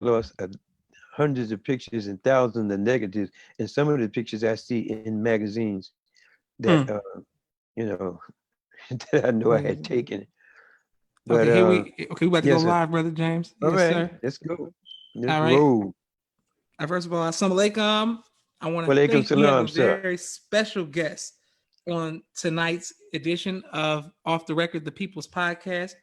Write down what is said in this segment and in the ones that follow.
lost hundreds of pictures and thousands of negatives, and some of the pictures I see in magazines that Mm. you know that I know I had Yeah. taken. But Okay, we about to go yes, sir. live, brother James. All Yes, right, sir. let's go. Let's All right. roll. First of all, assalamu alaikum. I want to Walaikum thank we have a salam, sir. very special guest on tonight's edition of Off the Record, the People's Podcast.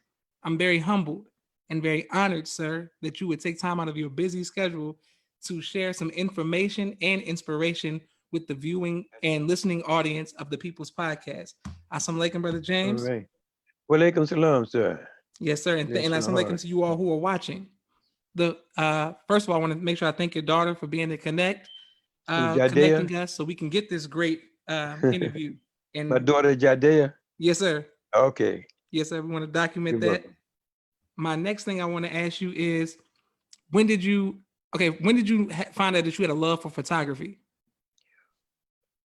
I'm very humbled and very honored, sir, that you would take time out of your busy schedule to share some information and inspiration with the viewing and listening audience of the People's Podcast. Assalamu alaikum, brother All James. right. Walaikum salam, sir. Yes, sir, and Bless your assalamu alaikum heart. to you all who are watching. The First of all, I want to make sure I thank your daughter for being to connect, Jadea, connecting us so we can get this great interview. my And daughter Jadea. yes, sir. Okay, Yes, sir. We want to document you're that. welcome. My next thing I want to ask you is, when did you? Okay, when did you find out that you had a love for photography?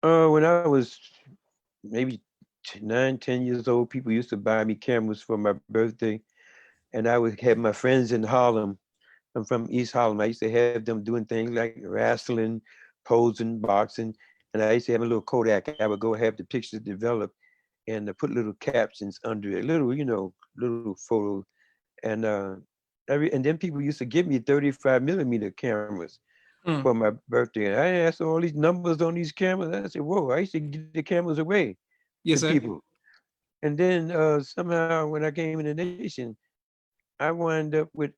When I was maybe 9, 10 years old, people used to buy me cameras for my birthday, and I would have my friends in Harlem. I'm from East Harlem. I used to have them doing things like wrestling, posing, boxing, and I used to have a little Kodak. I would go have the pictures developed and put little captions under it, little, little photos. And and then people used to give me 35 millimeter cameras for Mm. my birthday. And I asked all these numbers on these cameras. I said, whoa, I used to give the cameras away to Yes, sir. people. And then somehow when I came in the nation, I wound up with,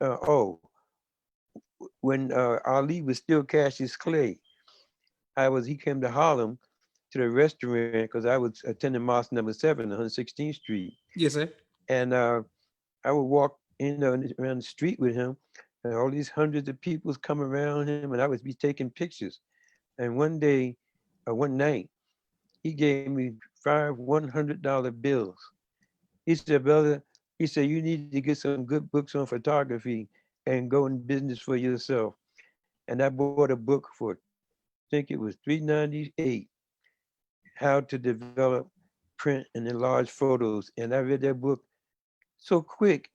when Ali was still Cassius Clay, he came to Harlem to the restaurant because I was attending Mosque number 7, 116th Street. Yes, sir. And I would walk around the street with him, and all these hundreds of people come around him, and I would be taking pictures. And one night, he gave me 5 $100 bills. He said, brother, he said, you need to get some good books on photography and go in business for yourself. And I bought a book for, I think it was 398, How to Develop Print and Enlarge Photos. And I read that book so quick,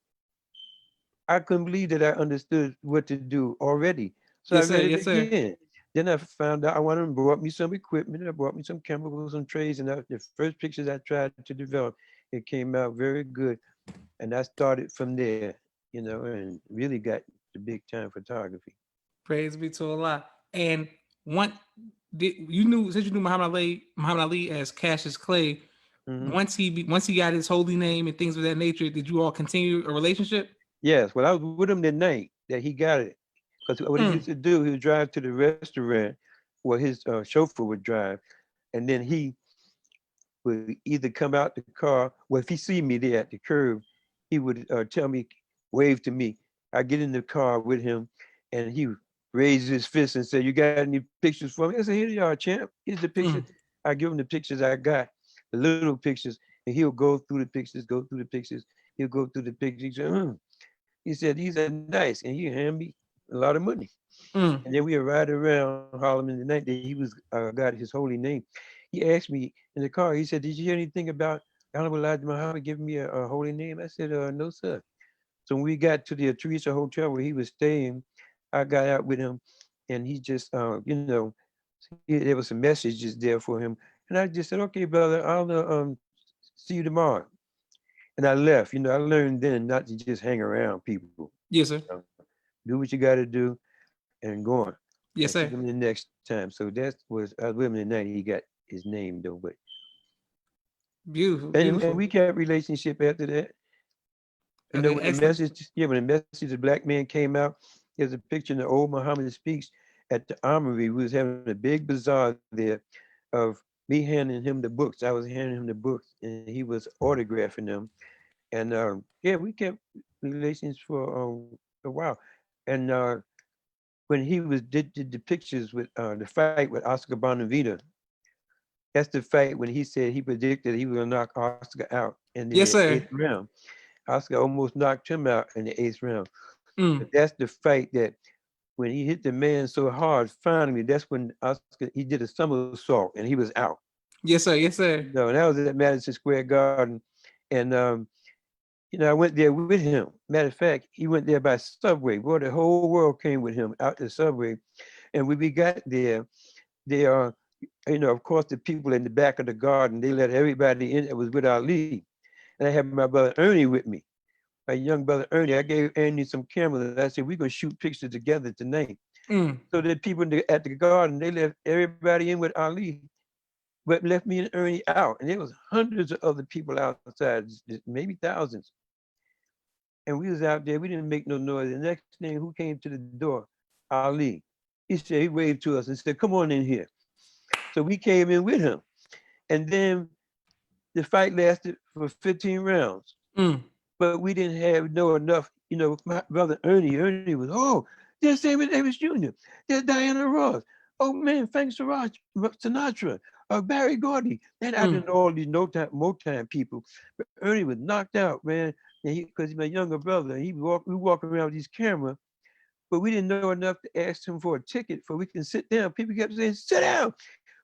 I couldn't believe that I understood what to do already. So I Yes, sir. read it Yes, sir. again. Then I found out I wanted to brought me some equipment. I brought me some chemicals and trays, and the first pictures I tried to develop, it came out very good. And I started from there, and really got the big time photography. Praise be to Allah. And one, did you knew since you knew Muhammad Ali as Cassius Clay. Hmm. Once he got his holy name and things of that nature, did you all continue a relationship? Yes, well, I was with him the night that he got it. Because what he used Mm. to do, he would drive to the restaurant where his chauffeur would drive, and then he would either come out the car, well, if he see me there at the curb, he would tell me, wave to me. I get in the car with him, and he would raise his fist and say, "You got any pictures for me?" I said, "Here they are, champ. Here's the pictures." Mm. I give him the pictures I got, the little pictures, and he'll go through the pictures, go through the pictures. He'll go through the pictures. He said, He said, "These are nice," and he hand me a lot of money. And Mm. then we would ride around Harlem in the night that he was got his holy name. He asked me in the car, he said, "Did you hear anything about Honorable Elijah Muhammad giving me a holy name?" I said, "No, sir." So when we got to the Teresa Hotel where he was staying, I got out with him, and he just, there was some messages there for him. And I just said, "Okay, brother, I'll see you tomorrow." And I left. I learned then not to just hang around people. Yes, sir. Do what you got to do and go on. And Yes, see them sir. the next time. So that was I was with him the night he got his name though, but Beautiful, and we beautiful. kept relationship after that. Okay, When the excellent. message, yeah, when the message of Black Man came out, there's a picture in the old Muhammad Speaks at the Armory. We was having a big bazaar there of me handing him the books. I was handing him the books, and he was autographing them. And yeah, we kept relations for a while. And when he did the pictures with the fight with Oscar Bonavita, that's the fight when he said he predicted he was gonna knock Oscar out in the Yes, eighth sir. round. Oscar almost knocked him out in the eighth round. But Mm. that's the fight that when he hit the man so hard, finally, that's when Oscar he did a somersault and he was out. Yes, sir. Yes, sir. No, and that was at Madison Square Garden, and I went there with him. Matter of fact, he went there by subway. Boy, the whole world came with him out the subway. And when we got there, they are, of course, the people in the back of the garden, they let everybody in that was with Ali. And I had my brother Ernie with me, my young brother Ernie. I gave Ernie some cameras and I said, we're going to shoot pictures together tonight. Mm. So the people at the garden, they left everybody in with Ali, but left me and Ernie out. And there was hundreds of other people outside, maybe thousands. And we was out there. We didn't make no noise. The next thing, who came to the door? Ali. He said, he waved to us and said, come on in here. So we came in with him. And then the fight lasted for 15 rounds. Mm. But we didn't know enough. My brother Ernie was, oh, there's Sammy Davis Jr., there's Diana Ross. Oh man, Frank Sinatra, Barry Gordy. And I didn't know all these Motown people. But Ernie was knocked out, man. Because he's my younger brother. We walk around with these cameras, but we didn't know enough to ask him for a ticket for we can sit down. People kept saying, sit down.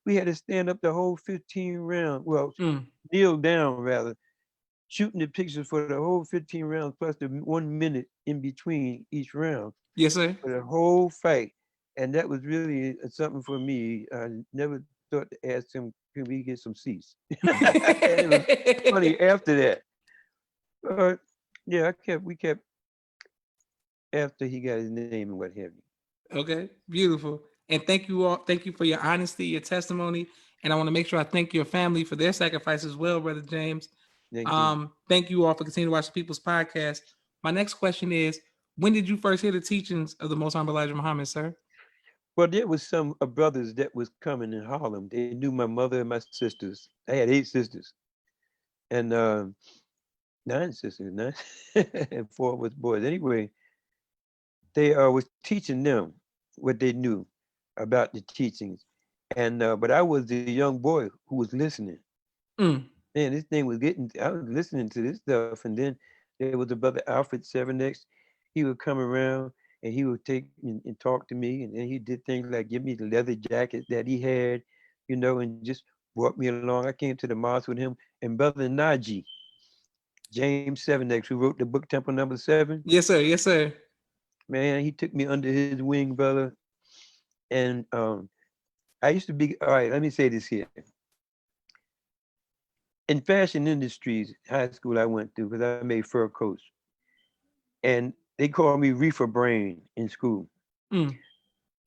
We had to stand up the whole 15 rounds. Well, kneel down rather, shooting the pictures for the whole 15 rounds plus the 1 minute in between each round. Yes, sir. For the whole fight. And that was really something for me. I never thought to ask him, can we get some seats? And it was funny after that. Yeah, we kept after he got his name and what have you. Okay, beautiful. And thank you all. Thank you for your honesty, your testimony. And I want to make sure I thank your family for their sacrifice as well, Brother James. Thank you all for continuing to watch the People's Podcast. My next question is, when did you first hear the teachings of the Most Honorable Elijah Muhammad, sir? Well, there was some brothers that was coming in Harlem. They knew my mother and my sisters. I had 8 sisters. And 9 sisters, 9 and 4 was boys. Anyway, they was teaching them what they knew about the teachings. And but I was the young boy who was listening. Man, this thing was I was listening to this stuff. And then there was a brother Alfred 7X. He would come around and he would take and talk to me. And then he did things like give me the leather jacket that he had, and just brought me along. I came to the mosque with him and brother Najee, James 7X, who wrote the book Temple Number 7. Yes, sir. Yes, sir. Man, he took me under his wing, brother. And I used to be, all right, let me say this here. In fashion industries, high school I went through, because I made fur coats. And they called me Reefer Brain in school.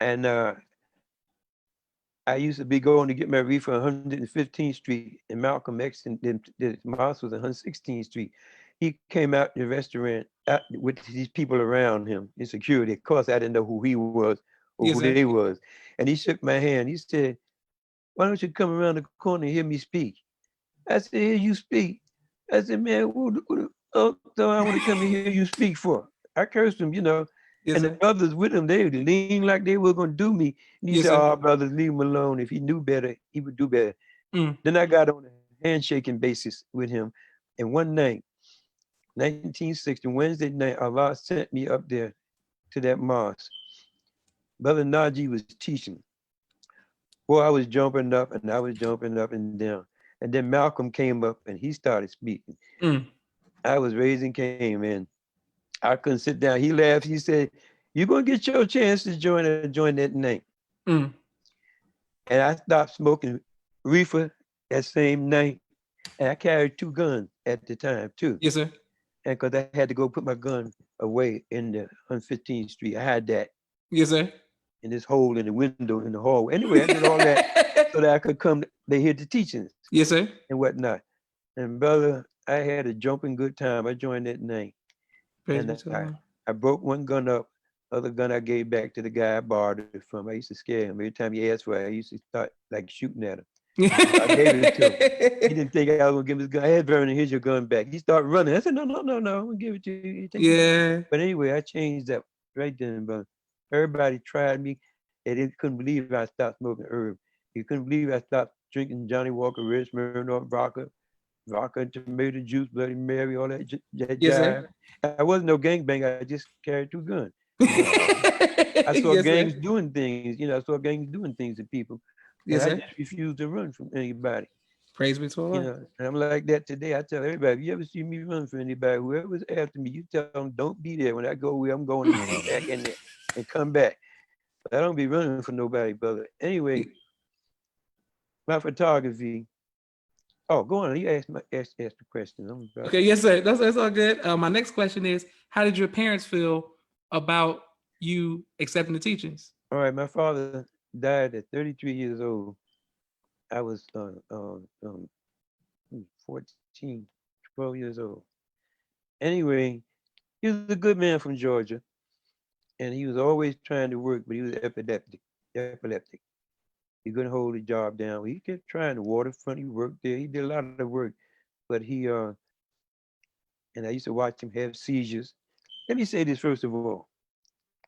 And I used to be going to get my reefer on 115th Street and Malcolm X, and then the mosque was on 116th Street. He came out the restaurant with these people around him in security. Of course, I didn't know who he was or who they was. And he shook my hand. He said, why don't you come around the corner and hear me speak? I said, hear you speak. I said, man, so I want to come and hear you speak for. I cursed him, and the brothers with him, they leaned like they were going to do me. And he said, oh, brothers, leave him alone. If he knew better, he would do better. Then I got on a handshaking basis with him. And one night, 1960, Wednesday night, Allah sent me up there to that mosque. Brother Najee was teaching. Boy, I was jumping up and I was jumping up and down. And then Malcolm came up and he started speaking. I was raising Cain, man. I couldn't sit down. He laughed. He said, you're going to get your chance to join that night. And I stopped smoking reefer that same night. And I carried 2 guns at the time, too. Yes, sir. And because I had to go put my gun away in the 115th Street. I had that. Yes, sir. In this hole in the window in the hallway. Anyway, I did all that so that I could come to hear the teachings. Yes, sir. And whatnot. And brother, I had a jumping good time. I joined that night. I broke one gun up. Other gun I gave back to the guy I borrowed it from. I used to scare him. Every time he asked for it, I used to start like shooting at him. I gave it to him. He didn't think I was going to give him his gun. I had Vernon, here's your gun back. He started running. I said, no, I'm going to give it to you. Yeah. But anyway, I changed that right then, brother. Everybody tried me. They couldn't believe I stopped smoking herb. You couldn't believe I stopped drinking Johnny Walker, Red Smirnoff, vodka, tomato juice, Bloody Mary, all that jive. I wasn't no gangbanger. I just carried 2 guns. I saw gangs doing things. I saw gangs doing things to people. And I just refused to run from anybody. Praise be to the You Lord. know, and I'm like that today. I tell everybody, if you ever see me run for anybody, whoever's after me, you tell them don't be there. When I go where I'm going and get back in there and come back. But I don't be running for nobody, brother. Anyway, my photography. Oh, go on. You ask the question. I'm about. Okay, yes, sir. That's all good. My next question is, how did your parents feel about you accepting the teachings? All right, my father died at 33 years old. I was 14, 12 years old. Anyway, he was a good man from Georgia, and he was always trying to work, but he was epileptic. Epileptic. He couldn't hold the job down. He kept trying the waterfront. He worked there. He did a lot of work, but and I used to watch him have seizures. Let me say this first of all.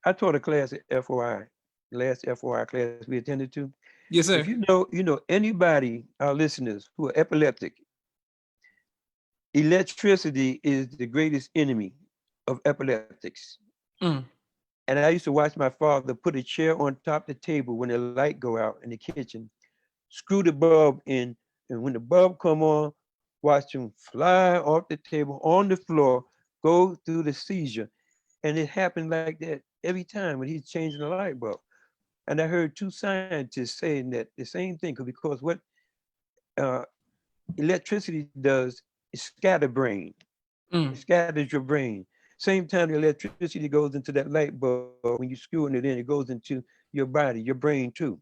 I taught a class at FOI, last FOI class we attended to. Yes, If sir. you know anybody, our listeners who are epileptic, electricity is the greatest enemy of epileptics. Mm, And I used to watch my father put a chair on top of the table when the light go out in the kitchen, screw the bulb in, and when the bulb come on, watch him fly off the table on the floor, go through the seizure. And it happened like that every time when he's changing the light bulb. And I heard two scientists saying that the same thing, because what uh, electricity does is scatterbrain. It mm, scatters your brain. Same time the electricity goes into that light bulb, when you're screwing it in, it goes into your body, your brain too.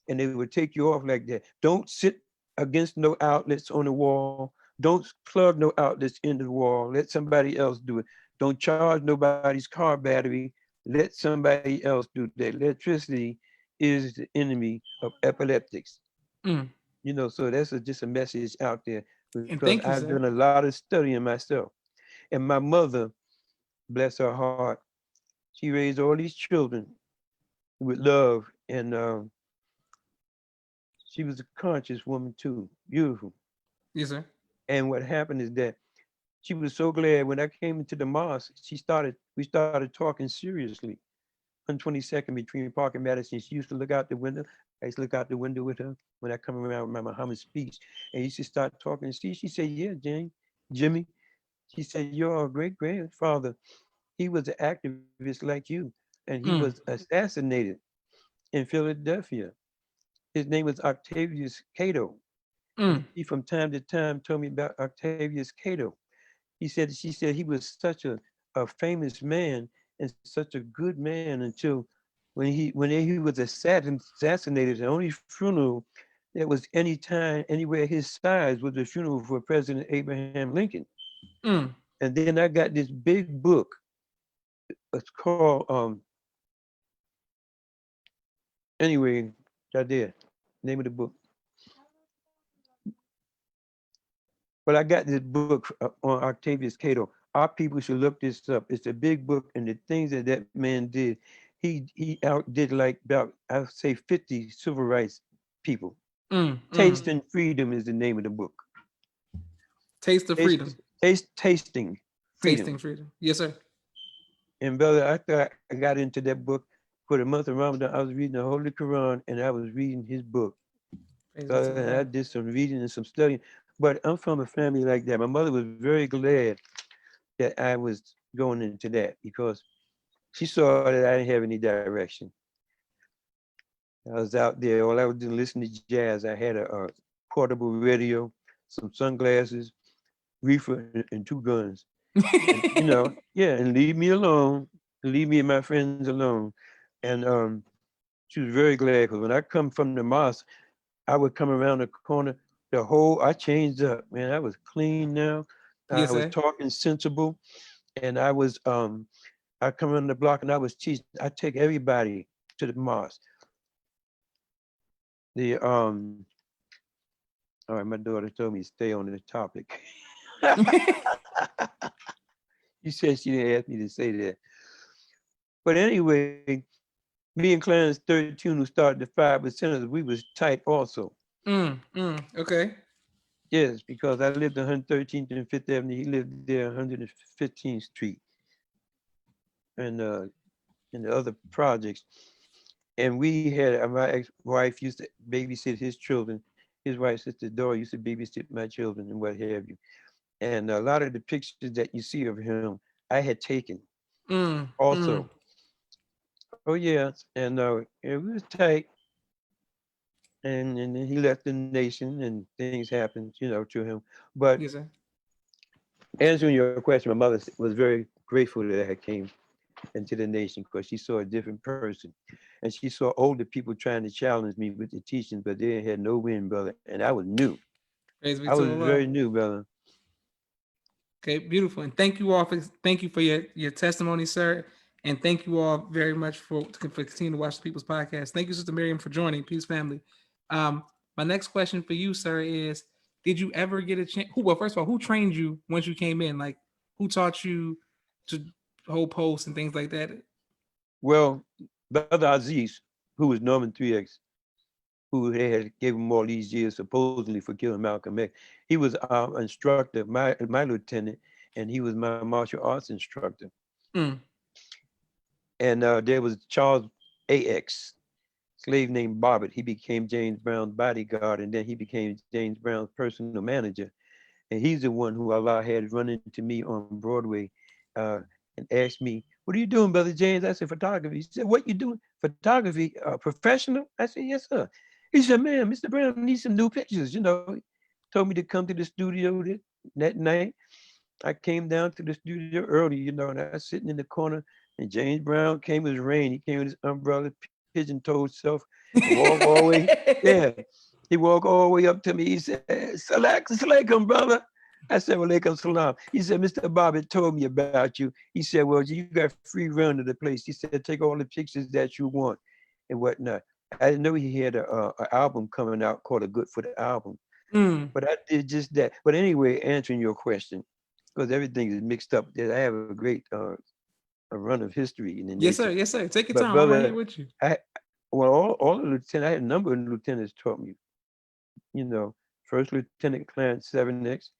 And they would take you off like that. Don't sit against no outlets on the wall. Don't plug no outlets into the wall. Let somebody else do it. Don't charge nobody's car battery. Let somebody else do that. Electricity is the enemy of epileptics. mm. So that's just a message out there, And because thank you, I've done sir. a lot of studying myself. And my mother, bless her heart, she raised all these children with love, and she was a conscious woman too, beautiful. Yes, sir. And what happened is that she was so glad when I came into the mosque. We started talking seriously. 122nd between Park and Madison. She used to look out the window. I used to look out the window with her when I come around with my Muhammad speech, and used to start talking. See, she said, "Yeah, Jimmy." She said, "Your great grandfather, he was an activist like you, and he was Mm, assassinated in Philadelphia. His name was Octavius Cato." And mm, she, from time to time, told me about Octavius Cato. She said he was such a famous man and such a good man until when he was assassinated. The only funeral that was any time anywhere his size was the funeral for President Abraham Lincoln. mm. And then I got this big book. It's called anyway, I did name of the book. But I got this book on Octavius Cato. Our people should look this up. It's a big book, and the things that man did, he outdid like about, I would say, 50 civil rights people. Mm, mm. Tasting Freedom is the name of the book. Taste of freedom. Tasting Freedom. Tasting freedom. Yes, sir. And brother, I thought I got into that book for the month of Ramadan. I was reading the Holy Quran, and I was reading his book. Praise be to the And I Lord. did some reading and some studying. But I'm from a family like that. My mother was very glad that I was going into that, because she saw that I didn't have any direction. I was out there. All I was doing listening to jazz. I had a portable radio, some sunglasses, reefer, and two guns. And yeah, and leave me alone. Leave me and my friends alone. And she was very glad, because when I come from the mosque, I would come around the corner. I changed up, man. I was clean now. I Yes, was sir. talking sensible, and I come around the block and I was teaching. I take everybody to the mosque. The All right, my daughter told me to stay on the topic. She said she didn't ask me to say that. But anyway, me and Clarence 13, who started the 5%ers, we was tight also. Mm, mm. Okay. Yes, because I lived on 113th and Fifth Avenue. He lived there 115th Street, and and the other projects. And we had my ex-wife used to babysit his children. his wife, Sister Dora, used to babysit my children and what have you. And a lot of the pictures that you see of him, I had taken Mm, also. mm. Oh yeah, and it was tight. And then he left the nation, and things happened, to him. But Yes, sir. answering your question, my mother was very grateful that I came into the nation because she saw a different person, and she saw older people trying to challenge me with the teaching, but they had no win, brother. And I was new. Praise I be was to very Allah. new, brother. Okay, beautiful. And thank you for your testimony, sir. And thank you all very much for continuing to watch the People's Podcast. Thank you, Sister Miriam, for joining. Peace, family. Um, my next question for you, sir, is: did you ever get a chance? Well, first of all, who trained you once you came in? Like, who taught you to hold posts and things like that? Well, Brother Aziz, who was Norman 3X, who they had gave him all these years supposedly for killing Malcolm X, he was our instructor, my lieutenant, and he was my martial arts instructor. Mm, And there was Charles AX, slave named Bobbitt. He became James Brown's bodyguard, and then he became James Brown's personal manager. And he's the one who Allah had run into me on Broadway uh, and asked me, "What are you doing, Brother James?" I said, "Photography." He said, "What you doing? Photography, professional?" I said, "Yes, sir." He said, "Man, Mr. Brown needs some new pictures." Told me to come to the studio that night. I came down to the studio early, and I was sitting in the corner, and James Brown came with his rain. He came with his umbrella, pigeon-toed self, and walked all the way. Yeah, he walked all the way up to me. He said, Salaakum, brother. I said, Walaikum salam. He said, Mr. Bobbitt told me about you. He said, well, you got free run to the place. He said, take all the pictures that you want and whatnot. I didn't know he had a album coming out called a Good for the album. mm. But I did just that. But anyway, answering your question, because everything is mixed up. I have a great a run of history in the Yes, nation. sir. Yes, sir. Take your But time. I'm right brother, here with you. I well all the lieutenants, I had a number of lieutenants taught me. You know, First Lieutenant Clarence 7X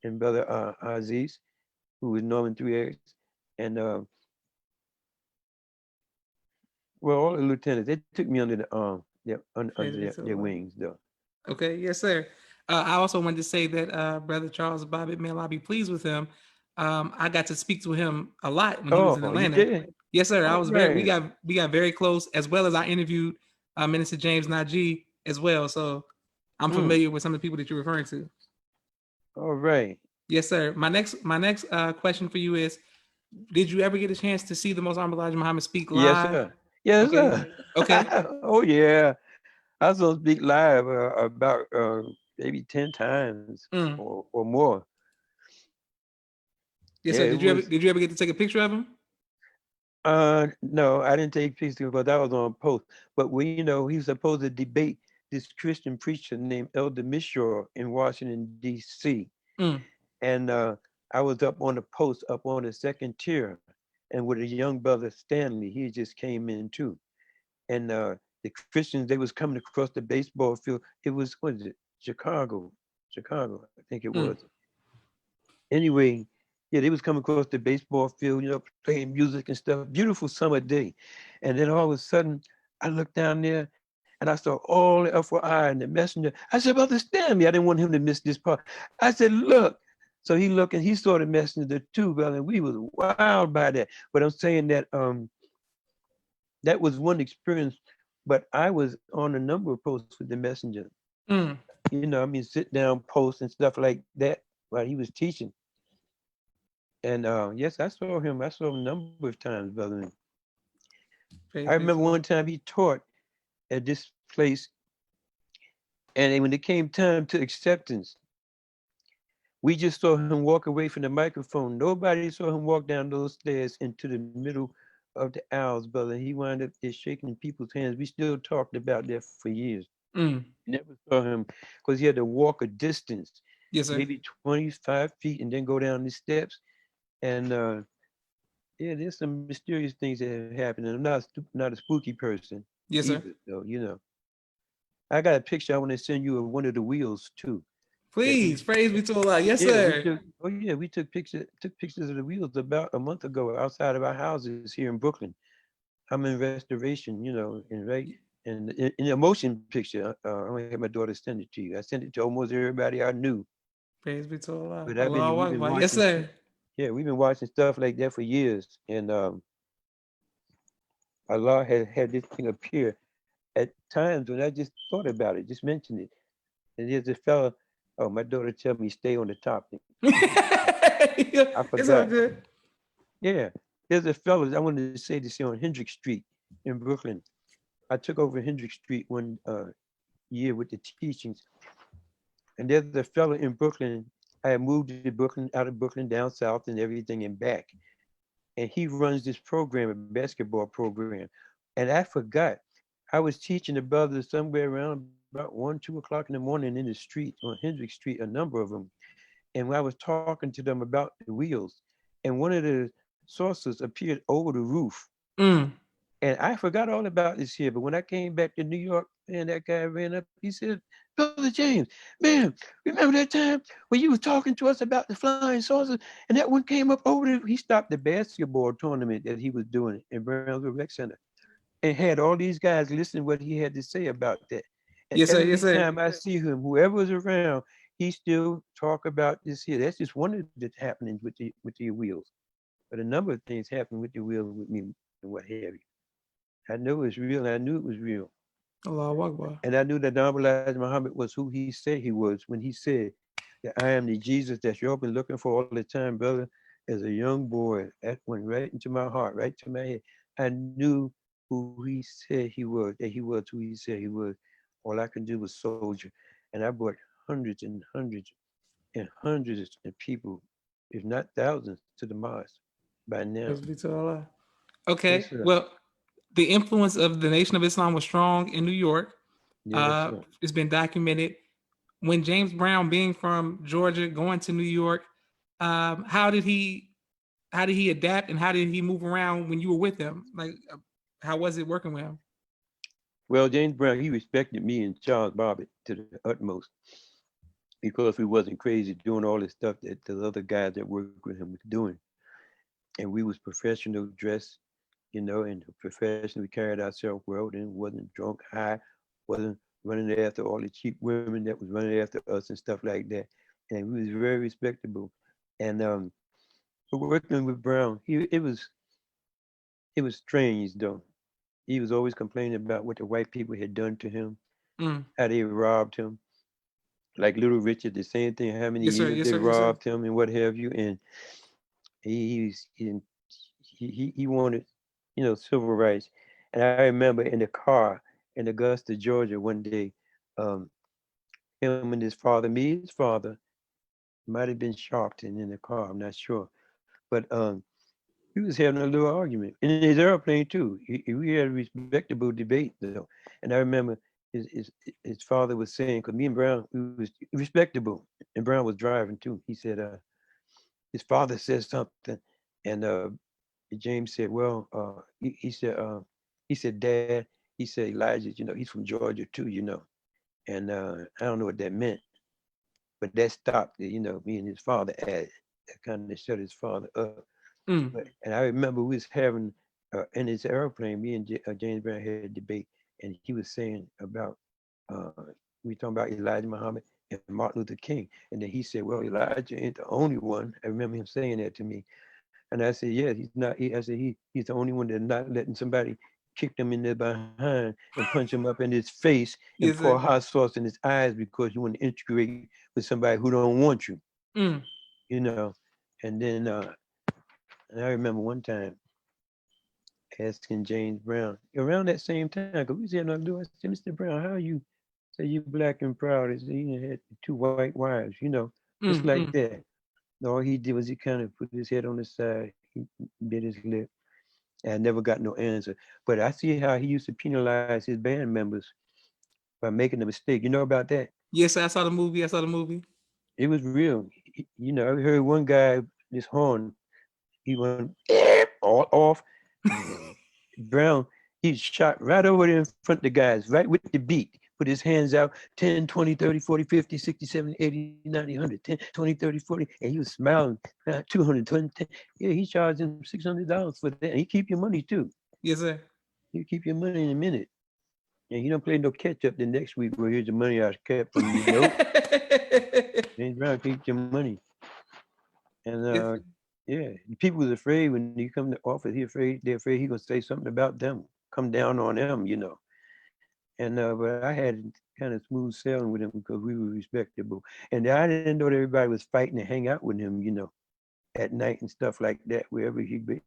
and brother Aziz, who was Norman 3X, and well all the lieutenants they took me under the arm, under Praise be to their Allah. wings though. Okay, yes, sir. I also wanted to say that Brother Charles Bobbitt, may Allah be pleased with him. I got to speak to him a lot when he was in Oh, you Atlanta. did? Yes, sir. I All was very. We right. got very close, as well as I interviewed Minister James Najee as well. So I'm Mm, familiar with some of the people that you're referring to. all right. Yes, sir. My next question for you is: did you ever get a chance to see the Most Honorable Elijah Muhammad speak Yes, live? sir. Yes, Okay, sir. okay. Oh yeah. I saw him speak live about maybe 10 times Mm. or more. Yes, Yeah, sir. it was. Did you ever get to take a picture of him? No, I didn't take pictures because that was on post. But he was supposed to debate this Christian preacher named Elder Mishor in Washington D.C. Mm. And I was up on the post, up on the second tier, and with a young brother Stanley, he just came in too. And the Christians they was coming across the baseball field. It was what is it? Chicago, I think it Mm. was. Anyway, yeah, they was coming across the baseball field, playing music and stuff. Beautiful summer day. And then all of a sudden, I looked down there and I saw all the FYI and the messenger. I said, Brother Stanley, I didn't want him to miss this part. I said, look. So he looked and he saw the messenger too, brother. And we was wild by that. But I'm saying that that was one experience. But I was on a number of posts with the messenger. Mm. I mean, sit down posts and stuff like that while he was teaching. And yes, I saw him. I saw him a number of times, brother. I Praise be remember to one Allah. time he taught at this place, and then when it came time to acceptance, we just saw him walk away from the microphone. Nobody saw him walk down those stairs into the middle of the aisles, brother. He wound up there shaking people's hands. We still talked about that for years. Mm. Never saw him because he had to walk a distance, Yes, sir. maybe 25 feet, and then go down the steps. And yeah, there's some mysterious things that have happened. And I'm not a spooky person Yes, sir. either, though. I got a picture I want to send you of one of the wheels too. That we, Please, praise be to Allah. Yes, yeah, we sir. took. Oh yeah, we took pictures of the wheels about a month ago outside of our houses here in Brooklyn. I'm in restoration, and right. And in a motion picture, I only had my daughter send it to you. I sent it to almost everybody I knew. Praise be to Allah. But we've Allah been Akbar. Yes, watching, sir. yeah, we've been watching stuff like that for years. And Allah had had this thing appear at times when I just thought about it, just mentioned it. And there's a fella, oh, my daughter tell me stay on the top. I It's all forgot. good. Yeah, there's a fella, I wanted to say this here on Hendrick Street in Brooklyn. I took over Hendrick Street one year with the teachings. And there's a fella in Brooklyn. I had moved to Brooklyn, out of Brooklyn, down south and everything and back. And he runs this program, a basketball program. And I forgot. I was teaching the brothers somewhere around about 1, 2 o'clock in the morning in the street on Hendrick Street, a number of them. And when I was talking to them about the wheels, and one of the saucers appeared over the roof. Mm. And I forgot all about this here, but when I came back to New York, man, that guy ran up. He said, Brother James, man, remember that time when you were talking to us about the flying saucers and that one came up over the, he stopped the basketball tournament that he was doing in Brownsville Rec Center and had all these guys listening what he had to say about that. And Yes, sir. Yes, every sir. time I see him, whoever was around, he still talk about this here. That's just one of the happenings with the wheels. But a number of things happened with the wheels with me and what have you. I know it's real, and I knew it was real. Allahu Akbar. And I knew that Elijah Muhammad was who he said he was when he said that I am the Jesus that y'all been looking for all the time, brother. As a young boy, that went right into my heart, right to my head. I knew who he said he was, that he was who he said he was. All I could do was soldier. And I brought hundreds and hundreds and hundreds of people, if not thousands, to the mosque by now. Praise be to Allah. Okay. Yes, sir. Well, the influence of the Nation of Islam was strong in New York. Yes, sir. It's been documented. When James Brown, being from Georgia, going to New York, how did he adapt and how did he move around when you were with him? Like, how was it working with him? Well, James Brown, he respected me and Charles Bobbitt to the utmost because we wasn't crazy doing all this stuff that the other guys that worked with him was doing. And we was professional dressed, and professionally carried ourselves well and wasn't drunk, high, wasn't running after all the cheap women that was running after us and stuff like that. And we was very respectable. And working with Brown, it was strange though. He was always complaining about what the white people had done to him, Mm. how they robbed him. Like Little Richard, the same thing, how many Yes, sir. years Yes, they sir. Yes, sir. robbed him and what have you. And he wanted, civil rights. And I remember in the car in Augusta, Georgia, one day, um, him and his father, me, his father, might have been Sharpton in the car, I'm not sure. But we was having a little argument in his airplane too. We had a respectable debate though, and I remember his his, his father was saying, because me and Brown we was respectable, and Brown was driving too. He said, his father said something, and James said, well, he said, Dad, he said Elijah, he's from Georgia too, and I don't know what that meant, but that stopped, me and his father at that kind of shut his father up. Mm. And I remember we was having in his airplane, me and James Brown had a debate, and he was saying about uh, we talking about Elijah Muhammad and Martin Luther King, and then he said, "Well, Elijah ain't the only one." I remember him saying that to me, and I said, "Yeah, he's not." I said, "He's the only one that's not letting somebody kick them in there behind and punch him up in his face and Yes, pour sir. hot sauce in his eyes because you want to integrate with somebody who don't want you." Mm. You know, and then and I remember one time asking James Brown around that same time, because we was having nothing to do. I said, Mr. Brown, how are you? Say you black and proud. He said, had two white wives, just Mm. like Mm. that. All he did was he kind of put his head on the side, he bit his lip. And I never got no answer. But I see how he used to penalize his band members by making a mistake. You know about that? Yes, sir. I saw the movie. I saw the movie. It was real. I heard one guy, this horn, he went all off. Brown, he shot right over there in front of the guys, right with the beat. Put his hands out 10, 20, 30, 40, 50, 60, 70, 80, 90, 100, 10, 20, 30, 40. And he was smiling, 220. Yeah, he charged him $600 for that. And he keep your money too. Yes, sir. He'll keep your money in a minute. And he don't play no catch up the next week. Well, here's the money I kept from you. Nope. James Brown keep your money. And Yes, yeah, people was afraid when you come to office. They're afraid he gonna say something about them, come down on them. And but I had kind of smooth sailing with him because we were respectable. And I didn't know that everybody was fighting to hang out with him, at night and stuff like that. Wherever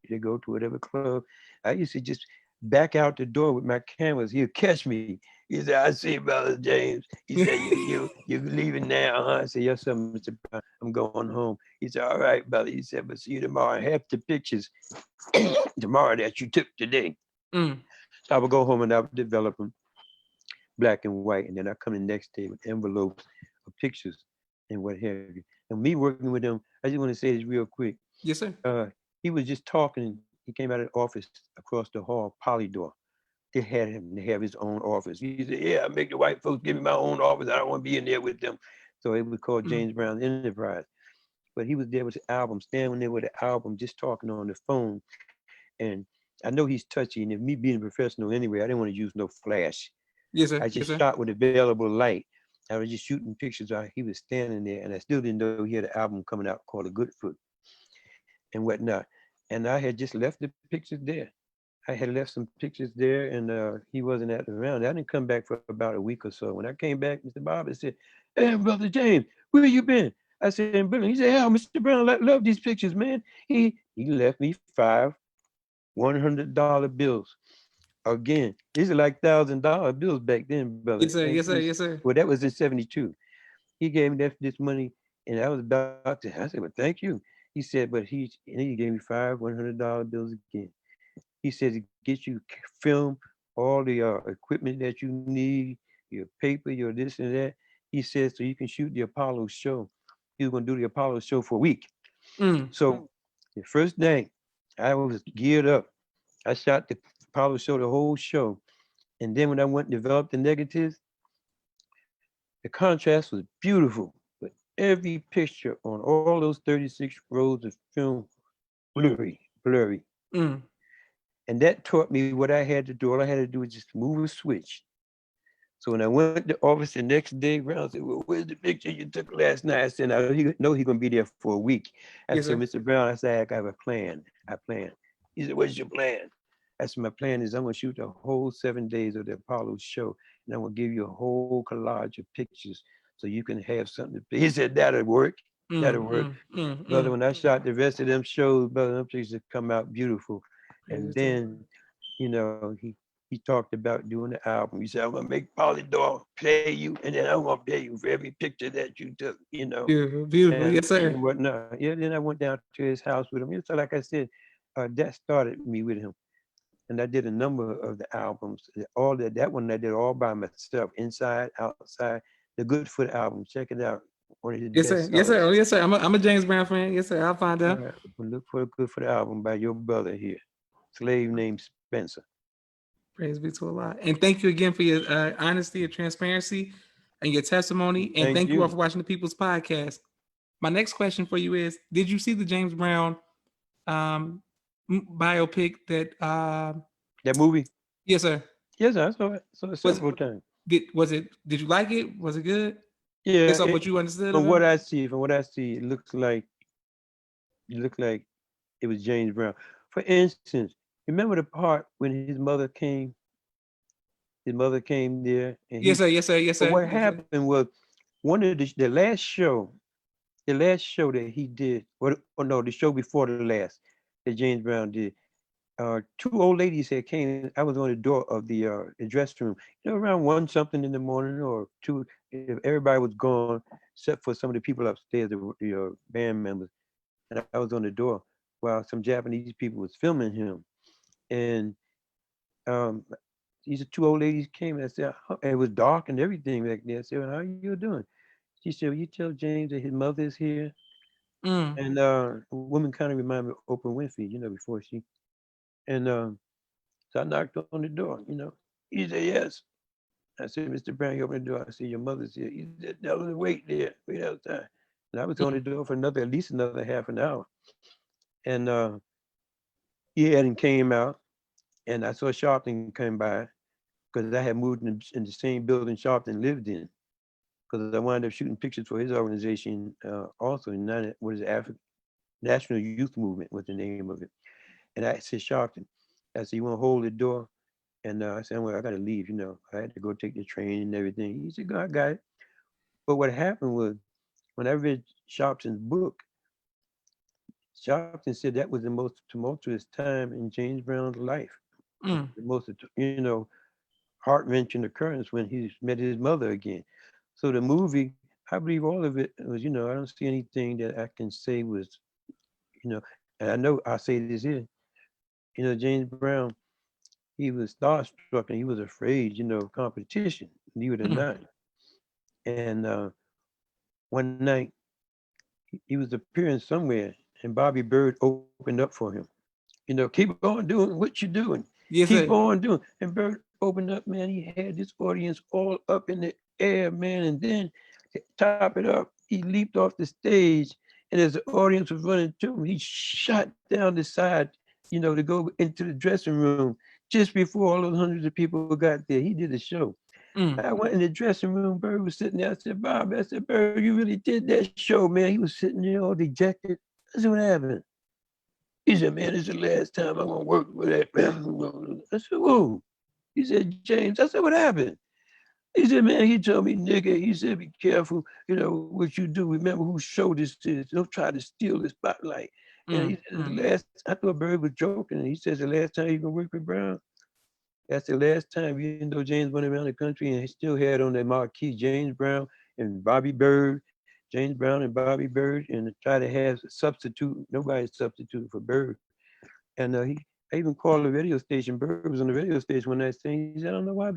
they go to whatever club, I used to just back out the door with my cameras. He'll catch me. He said, "I see, brother James." He said, "You leaving now, huh?" I said, "Yes, sir, Mr. Brown. I'm going home." He said, "All right, brother." He said, "But see you tomorrow. Half the pictures tomorrow that you took today." mm, So I would go home and I would develop them black and white, and then I come the next day with envelopes of pictures and what have you. And me working with him, I just want to say this real quick. yes, sir. Uh, he was just talking. He came out of the office across the hall, Polydor. They had him to have his own office. He said, "Yeah, I make the white folks give me my own office. I don't want to be in there with them." So it was called Mm, James Brown Enterprise. But he was there with the album, standing there with the album, just talking on the phone. And I know he's touchy. And if me being a professional anyway, I didn't want to use no flash. yes, I sir. just Yes, sir. shot with available light. I was just shooting pictures out. He was standing there, and I still didn't know he had an album coming out called A Good Foot and whatnot. And I had just left the pictures there. I had left some pictures there, and he wasn't at around. I didn't come back for about a week or so. When I came back, Mr. Bob said, "Hey, brother James, where you been?" I said, "In Brooklyn." He said, "Yeah, Mr. Brown, love these pictures, man." He left me 5 $100 bills. Again, these are like $1,000 bills back then, brother. Yes, sir. And Yes, sir. Yes, sir. well, that was in '72. He gave me this money, and I was about to. I said, "Well, thank you." He said, "But he gave me 5 $100 bills again." He says it gets you film, all the equipment that you need, your paper, your this and that. He says so you can shoot the Apollo show. He was gonna do the Apollo show for a week. Mm, So the first night, I was geared up. I shot the Apollo show, the whole show, and then when I went and developed the negatives, the contrast was beautiful. But every picture on all those 36 rolls of film, blurry. mm. And that taught me what I had to do. All I had to do was just move a switch. So when I went to office the next day, Brown said, "Well, where's the picture you took last night?" I said, "Now he know he's gonna be there for a week." I said, Yes, sir. "Mr. Brown," I said, "I have a plan. I plan." He said, "What's your plan?" I said, "My plan is I'm gonna shoot the whole 7 days of the Apollo show, and I'm gonna give you a whole collage of pictures so you can have something to." He said, "That'll work. That'll Mm, work." mm, mm, Brother, mm. when I shot the rest of them shows, brother, them pictures come out beautiful. And Praise the then, he talked about doing the album. He said, "I'm gonna make Polydor pay you, and then I'm gonna pay you for every picture that you took. beautiful, beautiful. And Yes, sir. whatnot." Yeah, then I went down to his house with him. So like I said, that started me with him. And I did a number of the albums. All that one I did all by myself, inside, outside. The Good Foot album. Check it out. One of his Yes, best sir. Yes, sellers. sir. Oh, yes, sir. I'm a James Brown fan. Yes, sir. I'll find All out. right, well, look for the Good Foot album by your brother here, slave named Spencer. Praise be to Allah. And thank you again for your honesty and transparency and your testimony. And Thank thank you all you. for watching the People's Podcast. My next question for you is: did you see the James Brown um, biopic that? That movie? Yes, sir. Yes, I saw it Was several times. Did you like it? Was it good? Yeah, Based off what you understood of from what him? I see, it looked like it was James Brown. For instance, remember the part when his mother came there, and Yes, sir. Yes, sir. Yes, but sir. what Yes, sir. happened was one of the last show that he did, or no, the show before the last that James Brown did. Two old ladies had came. I was on the door of the dressing room, around one something in the morning or two. If everybody was gone, except for some of the people upstairs, the band members, and I was on the door while some Japanese people was filming him. And um, these two old ladies came and I said, and it was dark and everything back there. I said, "Well, how you doing?" She said, "Well, you tell James that his mother is here." Mm. And a woman kind of reminded me of Oprah Winfrey, before she. And so I knocked on the door. He said, "Yes." I said, "Mr. Brown, you open the door." I said, "Your mother's here." He said, "No, wait there. Wait outside." And I was on the Mm. door for at least another half an hour. And he hadn't came out. And I saw Sharpton come by. because I had moved in the same building Sharpton lived in. Because I wound up shooting pictures for his organization, also in what is it, National Youth Movement was the name of it. And I said, Sharpton, I said, you want to hold the door? And I said, well, I got to leave, you know. I had to go take the train and everything. He said, go, I got it. But what happened was, when I read Sharpton's book, Sharpton said that was the most tumultuous time in James Brown's life. Mm. The most, heart-wrenching occurrence when he met his mother again. So the movie, I believe all of it was, I don't see anything that I can say was, and I know I'll say this here, James Brown, he was starstruck and he was afraid, of competition, believe it or Mm. not. And one night he was appearing somewhere and Bobby Bird opened up for him. Keep on doing what you're doing. Yes, Keep sir. on doing. And Bird opened up, man. He had this audience all up in the air, man. And then to top it up, he leaped off the stage. And as the audience was running to him, he shot down the side, to go into the dressing room just before all those hundreds of people got there. He did a show. Mm. I went in the dressing room. Bird was sitting there. I said, Bob, I said, Bird, you really did that show, man. He was sitting there all dejected. I said, what happened? He said, man, this is the last time I'm going to work with that. I said, whoa. He said, James. I said, what happened? He said, man, he told me, nigga, he said, be careful, what you do. Remember whose show this is. Don't try to steal the spotlight. And he Mm. said, Mm. I thought Bird was joking. And he says, the last time you going to work with Brown, that's the last time, even though James went around the country and he still had on that marquee James Brown and Bobby Bird, James Brown and Bobby Bird, and to try to have a substitute. Nobody's substitute for Bird. And I even called the radio station. Bird was on the radio station when I saying, he said, I don't know why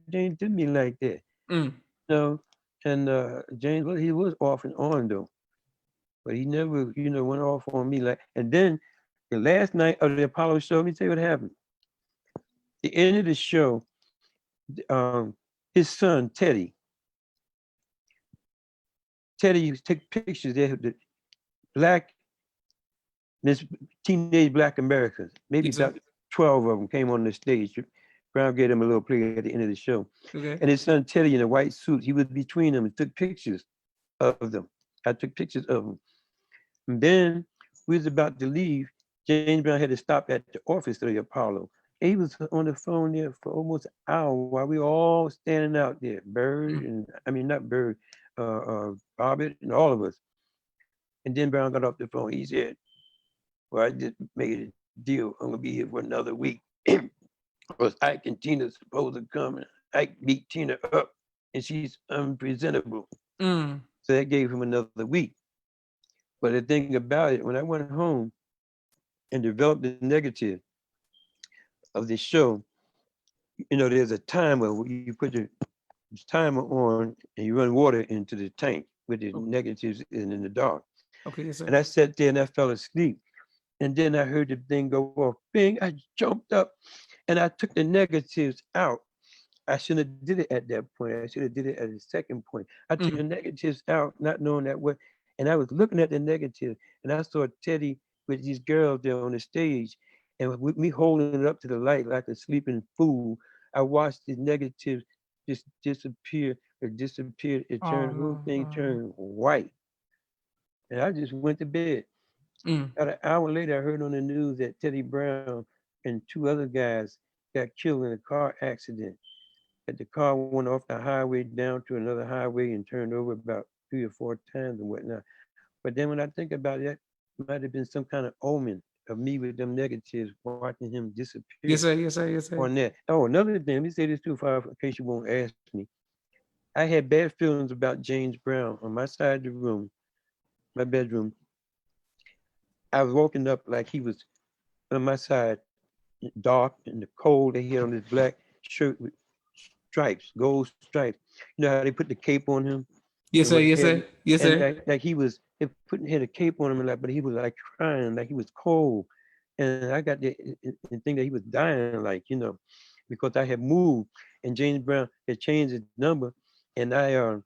James did me like that. Mm. And James, well, he was off and on though, but he never, went off on me like. And then the last night of the Apollo show, let me tell you what happened. The end of the show, um, his son Teddy used to take pictures there. The black, this teenage black Americans, maybe Yes, sir. about 12 of them came on the stage. Brown gave them a little play at the end of the show. Okay. And his son Teddy in a white suit, he was between them and took pictures of them. I took pictures of them. And then we was about to leave. James Brown had to stop at the office of the Apollo. And he was on the phone there for almost an hour while we all standing out there. Bird Mm. and I mean not Bird, Bobbit and all of us. And then Brown got off the phone. He said, well, I just made a deal. I'm gonna be here for another week. Because Ike and Tina's supposed to come and Ike beat Tina up and she's unpresentable. Mm. So that gave him another week. But the thing about it, when I went home and developed the negative of this show, there's a timer where you put the timer on and you run water into the tank with the Oh, negatives in the dark. okay. Yes, And sir. I sat there and I fell asleep. And then I heard the thing go off. Bing, I jumped up and I took the negatives out. I shouldn't have did it at that point. I should have did it at the second point. I took the Mm. negatives out, not knowing that what, and I was looking at the negative, and I saw Teddy with these girls there on the stage, and with me holding it up to the light like a sleeping fool, I watched the negatives just disappear. It disappeared. It turned, Oh the whole no. thing turned white, and I just went to bed. Mm. About an hour later, I heard on the news that Teddy Brown and two other guys got killed in a car accident, that the car went off the highway down to another highway and turned over about 3 or 4 times and whatnot. But then when I think about it, that might have been some kind of omen of me with them negatives watching him disappear Yes, sir. Yes, sir. Yes, on sir. that. Oh, another thing, let me say this too, in case you won't ask me. I had bad feelings about James Brown on my side of the room, my bedroom. I was woken up like he was on my side, dark and the cold. They had on this black shirt with stripes, gold stripes. You know how they put the cape on him and Yes, what sir. he Yes, had, sir. Yes, and sir. like he was, they putting had a cape on him and like, but he was like crying, like he was cold, and I got the thing that he was dying, like because I had moved, and James Brown had changed his number, and I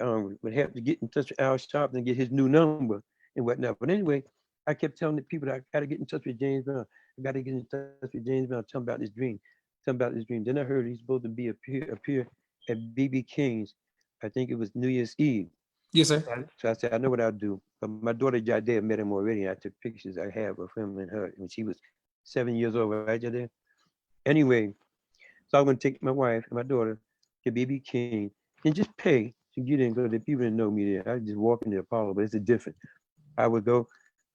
would have to get in touch with Al Sharpton and get his new number and whatnot. But anyway, I kept telling the people that I got to get in touch with James Brown. I got to get in touch with James Brown. Tell him about this dream. something about this dream. Then I heard he's supposed to be appear at BB King's. I think it was New Year's Eve. Yes, sir. So I said, I know what I'll do. But my daughter Jade met him already. And I took pictures I have of him and her when she was 7 years old, right, Jade? Anyway, so I'm gonna take my wife and my daughter to BB King and just pay to get in because the people didn't know me there. I just walk into Apollo, but it's a different. I would go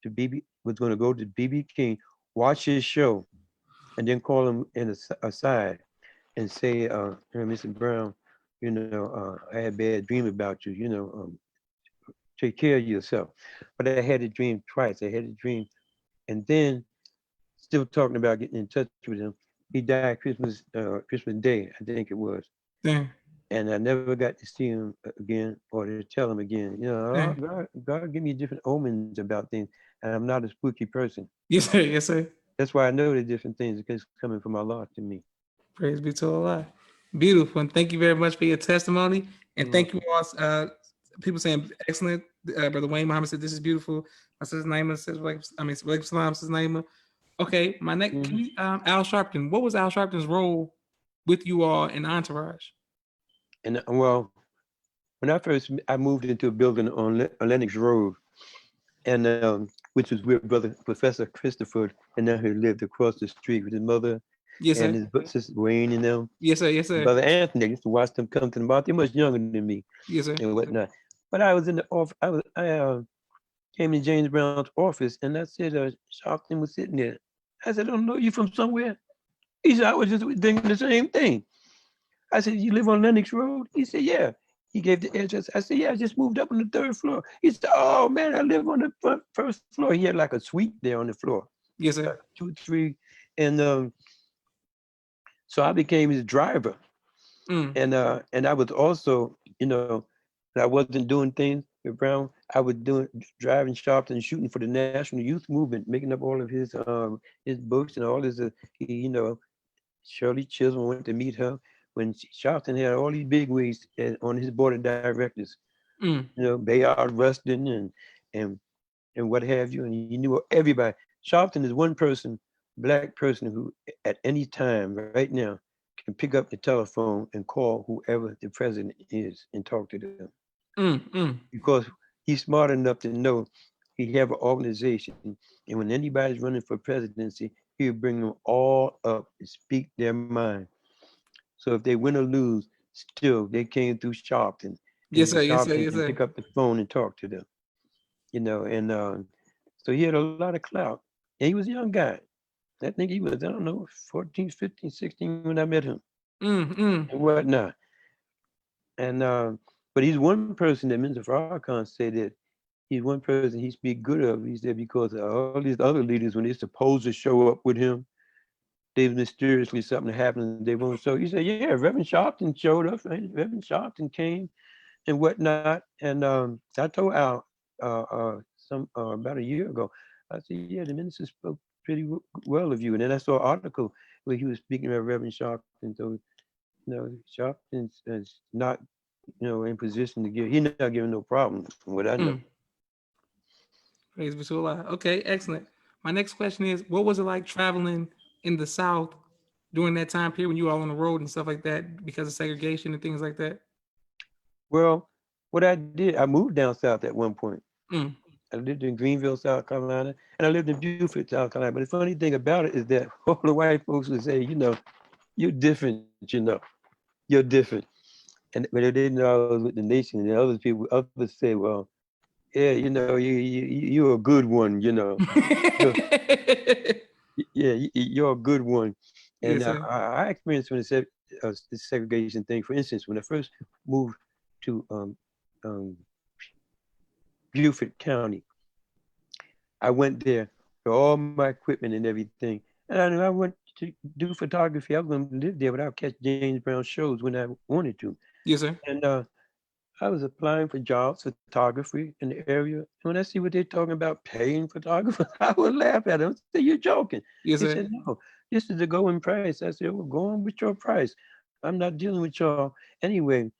to BB was gonna go to BB King, watch his show, and then call him in aside and say, "Hey, Mr. Brown, I had a bad dream about you. Take care of yourself." But I had a dream twice. I had a dream, and then still talking about getting in touch with him. He died Christmas Day, I think it was, Damn. and I never got to see him again or to tell him again. Damn. God give me different omens about things, and I'm not a spooky person. Yes, sir. Yes, sir. That's why I know the different things because it's coming from Allah to me. Praise be to Allah. Beautiful. And thank you very much for your testimony. And You're thank you welcome. all. People saying excellent. Brother Wayne Muhammad said this is beautiful. My sister Naima says, Walaikum Salam says Naima. Okay, my next, Mhm. Al Sharpton. What was Al Sharpton's role with you all in Entourage? And well, when I moved into a building on Lennox Road, and which was where Brother Professor Christopher and now he lived across the street with his mother Yes, and sir. his sister Wayne and them. Yes, sir. Yes, And sir. Brother Anthony, I used to watch them come to the bar. They're much younger than me Yes, sir. and whatnot. But I was in the office. I came in James Brown's office, and I said, Sharpton was sitting there. I said, "I don't know you from somewhere." He said, "I was just thinking the same thing." I said, "You live on Lennox Road?" He said, "Yeah." He gave the address. I said, "Yeah, I just moved up on the third floor." He said, "Oh man, I live on the first floor." He had like a suite there on the floor, Yes, sir. 2, 3, and so I became his driver, Mm. and I was also, I wasn't doing things with Brown. I was doing driving shops and shooting for the National Youth Movement, making up all of his books and all his, Shirley Chisholm went to meet her when Sharpton had all these big wigs on his board of directors. Mm. Bayard Rustin and and what have you, and he knew everybody. Sharpton is one person, black person who at any time right now can pick up the telephone and call whoever the president is and talk to them Mm. Mm. because he's smart enough to know he have an organization, and when anybody's running for presidency, he'll bring them all up and speak their mind. So if they win or lose, still they came through Sharpton, Yes, and sir. Yes, sir. Sharpton Yes, can sir. pick up the phone and talk to them. And so he had a lot of clout. And he was a young guy. I think he was, I don't know, 14, 15, 16 when I met him Mm. Mm. and whatnot. And but he's one person that Mr. Farrakhan said that he's one person he speak good of. He said because all these other leaders, when they're supposed to show up with him, they mysteriously something happened. They won't show. He said, "Yeah, Reverend Sharpton showed up. Right? Reverend Sharpton came and whatnot." And I told Al some about a year ago. I said, "Yeah, the minister spoke pretty well of you." And then I saw an article where he was speaking about Reverend Sharpton. So Sharpton is not in position to give. He's not giving no problem from what I know. Mm. Praise be to Allah. Okay, excellent. My next question is, what was it like traveling in the South during that time period when you were all on the road and stuff like that because of segregation and things like that? Well, what I did, I moved down south at one point. Mm. I lived in Greenville, South Carolina, and I lived in Beaufort, South Carolina. But the funny thing about it is that all the white folks would say, "You're different, you're different." But they didn't know I was with the nation. And others say, "Well, yeah, you're a good one. You're, yeah, you're a good one." And Yes, sir. I experienced the segregation thing. For instance, when I first moved to um, Beaufort County, I went there for all my equipment and everything. And I knew I went to do photography. I was going to live there, but I would catch James Brown shows when I wanted to. Yes, sir. And I was applying for jobs, photography in the area. And when I see what they're talking about paying photographers, I would laugh at them. Say, "You're joking." They Yes, said, sir. "No, this is the going price." I said, "Well, go on with your price. I'm not dealing with y'all." Anyway,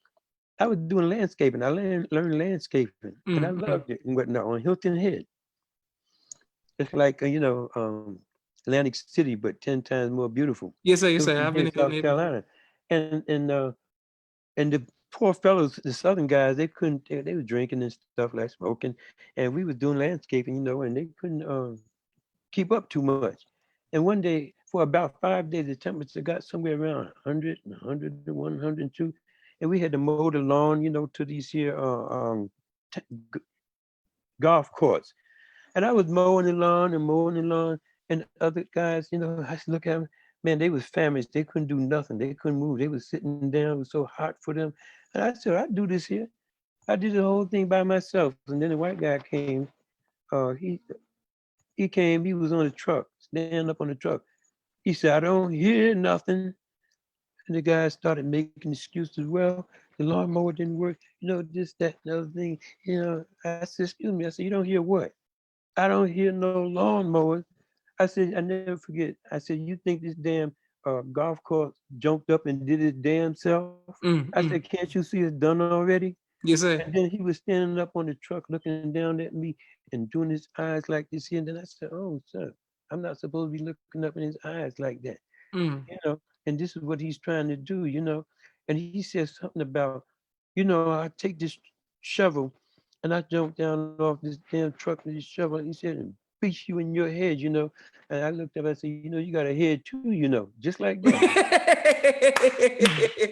I was doing landscaping. I learned landscaping, and I Mm. loved Mm. it and whatnot on Hilton Head. It's like, Atlantic City, but 10 times more beautiful. Yes, sir. It Yes, was sir. in I've here been in in that South neighborhood. Carolina, and and uh, and the poor fellows, the Southern guys, they couldn't. They were drinking and stuff like smoking, and we was doing landscaping, and they couldn't keep up too much. And one day, for about 5 days, the temperature got somewhere around 100, 101, 102, and we had to mow the lawn, to these here t- g- golf courts. And I was mowing the lawn and mowing the lawn, and other guys, I used to look at them, man, they was famished. They couldn't do nothing. They couldn't move. They was sitting down. It was so hot for them. And I said, I do this here. I did the whole thing by myself. And then the white guy came. He came. He was on the truck, standing up on the truck. He said, I don't hear nothing. And the guy started making excuses. Well, the lawnmower didn't work. This, that, and the other thing. I said, excuse me. I said, you don't hear what? I don't hear no lawnmower. I said, I never forget. I said, you think this damn golf course jumped up and did it damn self? I Mm, said, mm. can't you see it's done already? Yes, And sir. then he was standing up on the truck looking down at me and doing his eyes like this here. And then I said, oh, sir, I'm not supposed to be looking up in his eyes like that. Mm. And this is what he's trying to do. And he said something about, I take this shovel and I jump down off this damn truck with this shovel. He said, and beat you in your head. And I looked up, I said, you got a head too, just like that.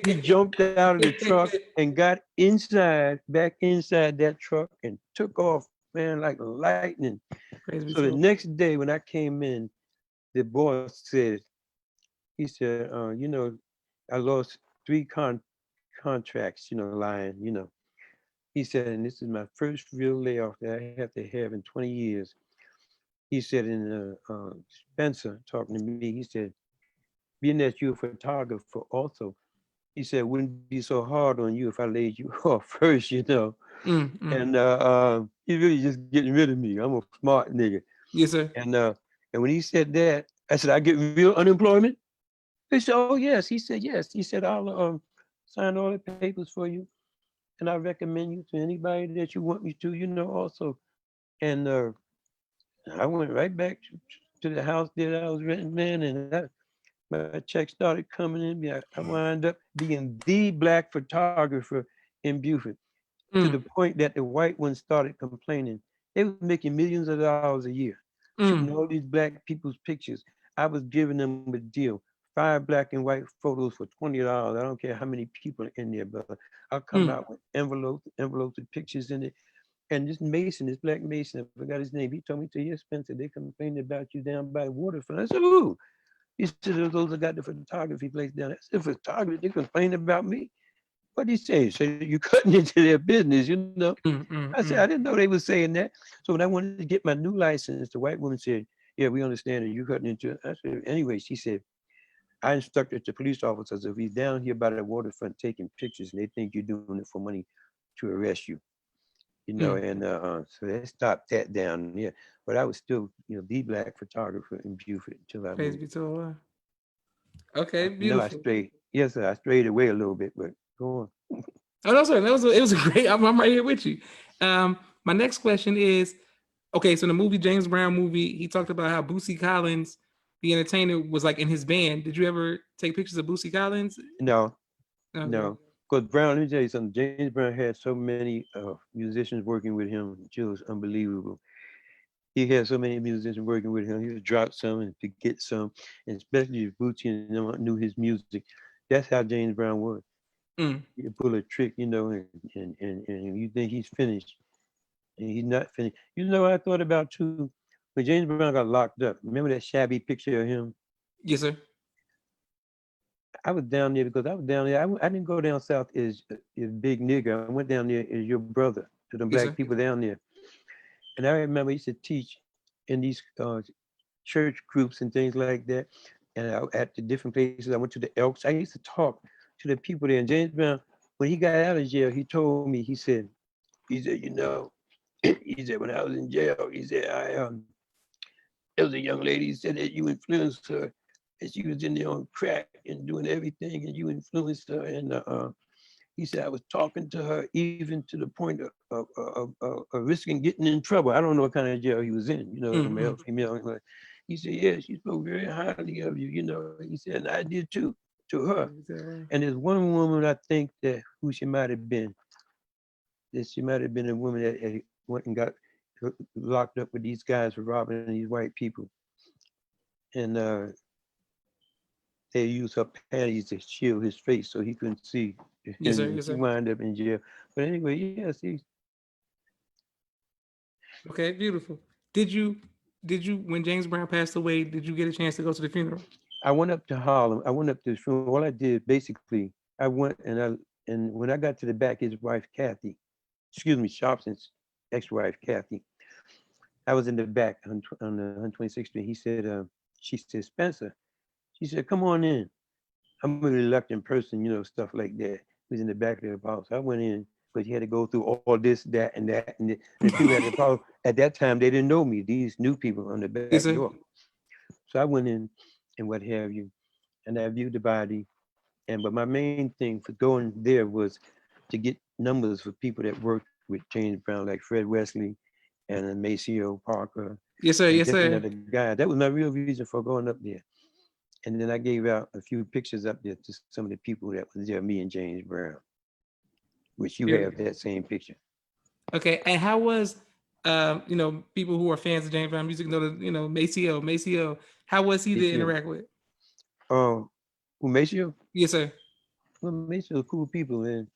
He jumped out of the truck and got back inside that truck and took off, man, like lightning. Praise So be the to next day when I came in, the boss said, he said, I lost three contracts, lying. He said, and this is my first real layoff that I have to have in 20 years. He said, and Spencer talking to me, he said, being that you're a photographer also, he said, it wouldn't be so hard on you if I laid you off first. mm, mm. And he really just getting rid of me. I'm a smart nigga. Yes, sir. And when he said that, I said, I get real unemployment? He said, oh, yes. He said, yes. He said, I'll sign all the papers for you. And I recommend you to anybody that you want me to, also. And I went right back to the house that I was renting, man, and my check started coming in. I wound up being the black photographer in Beaufort, to the Mm, point that the white ones started complaining. They was making millions of dollars a year, shooting mm, all these black people's pictures. I was giving them a deal. 5 black and white photos for $20. I don't care how many people are in there, brother. I'll come mm. out with envelopes with pictures in it. And this Mason, this black Mason, I forgot his name. He told me, "Yeah, Spencer, they complained about you down by the waterfront." I said, "Ooh." He said, "Those that got the photography place down there." I said, "Photography? They complained about me?" What did he say? He said, "You cutting into their business?" Mm, I mm, said, "I mm. didn't know they was saying that." So when I wanted to get my new license, the white woman said, "Yeah, we understand that you cutting into it." I said, "Anyway," she said, "I instructed the police officers if he's down here by the waterfront taking pictures and they think you're doing it for money to arrest you." Mm. And so they stopped that down there. But I was still, the black photographer in Beaufort until I Praise moved. be to Allah. Okay, I know I beautiful. strayed. Yes, sir, I strayed away a little bit, but go on. Oh no, sir. It was a great. I'm right here with you. My next question is, okay, so in the movie James Brown movie, he talked about how Boosie Collins, the entertainer, was like in his band. Did you ever take pictures of Boosie Collins? No, Okay. no. Because Brown, let me tell you something. James Brown had so many musicians working with him. It was unbelievable. He had so many musicians working with him. He would drop some and forget some, and especially if Bootsy and them knew his music. That's how James Brown was. Mm. He could pull a trick, and you think he's finished, and he's not finished. What I thought about too? When James Brown got locked up, remember that shabby picture of him? Yes, sir. I was down there because I was down there. I didn't go down south as big nigga. I went down there as your brother to the Yes, black sir. people down there. And I remember I used to teach in these church groups and things like that. And at the different places, I went to the Elks. I used to talk to the people there. And James Brown, when he got out of jail, he told me, he said, he said, when I was in jail, he said, there was a young lady, he said that you influenced her. And she was in there on crack and doing everything, and you influenced her. And he said, I was talking to her even to the point of risking getting in trouble. I don't know what kind of jail he was in, Mm, male, mm. female. He said, yeah, she spoke very highly of you, you know. He said, and I did too, to her. And there's one woman I think that who she might have been, that she might have been a woman that went and got locked up with these guys for robbing these white people. And they used her panties to shield his face so he couldn't see. Yes, sir. And Yes, she sir. wound up in jail. But anyway, yeah, see, Okay, beautiful. Did you when James Brown passed away, did you get a chance to go to the funeral? I went up to Harlem. I went up to his funeral. All I did basically, I went and when I got to the back, his wife Kathy, excuse me, Sharpson's ex-wife Kathy, I was in the back on the 126th Street. He said, she said, Spencer. She said, come on in. I'm a reluctant person, you know, stuff like that. He was in the back of the house. I went in, but you had to go through all this, that, and that, and the people at the house at that time they didn't know me. These new people on the back Yes, sir. door. So I went in and what have you, and I viewed the body. And but my main thing for going there was to get numbers for people that worked with James Brown, like Fred Wesley and Maceo Parker Yes, sir. and Yes, different sir. other guys. That was my real reason for going up there. And then I gave out a few pictures up there to some of the people that was there, me and James Brown, which you have that same picture. Okay, and how was people who are fans of James Brown music know that Maceo? How was he to Maceo. interact with? Who Maceo? Yes, sir. Well, Maceo cool people, man.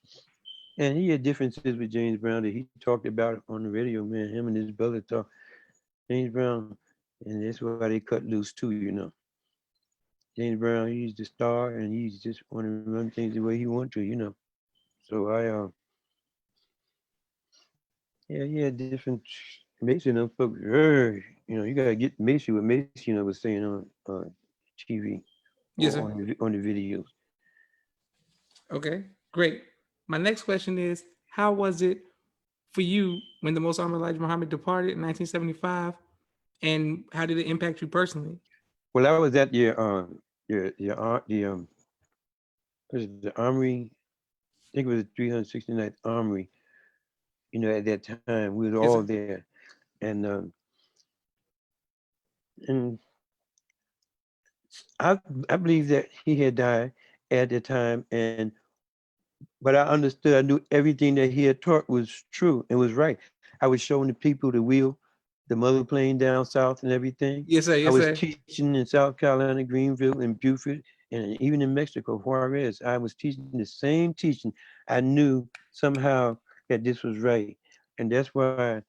And he had differences with James Brown that he talked about on the radio, man. Him and his brother talk. James Brown, and that's why they cut loose too, you know. James Brown, he's the star, and he's just want to run things the way he want to, you know. So yeah, different. Macy and them folks, you know, you gotta get Macy what Macy, you know, was saying on TV Yes, or sir. on the videos. Okay, great. My next question is, how was it for you when the Most Honorable Elijah Muhammad departed in 1975, and how did it impact you personally? Well, I was at was it the Armory. I think it was the 369th Armory. You know, at that time we were Yes, all sir. there, and I believe that he had died at the time, and but I understood. I knew everything that he had taught was true and was right. I was showing the people the wheel, the mother plane down south and everything. Yes, sir. I Yes, was sir. teaching in South Carolina, Greenville, and Beaufort, and even in Mexico, Juarez. I was teaching the same teaching. I knew somehow that this was right, and that's why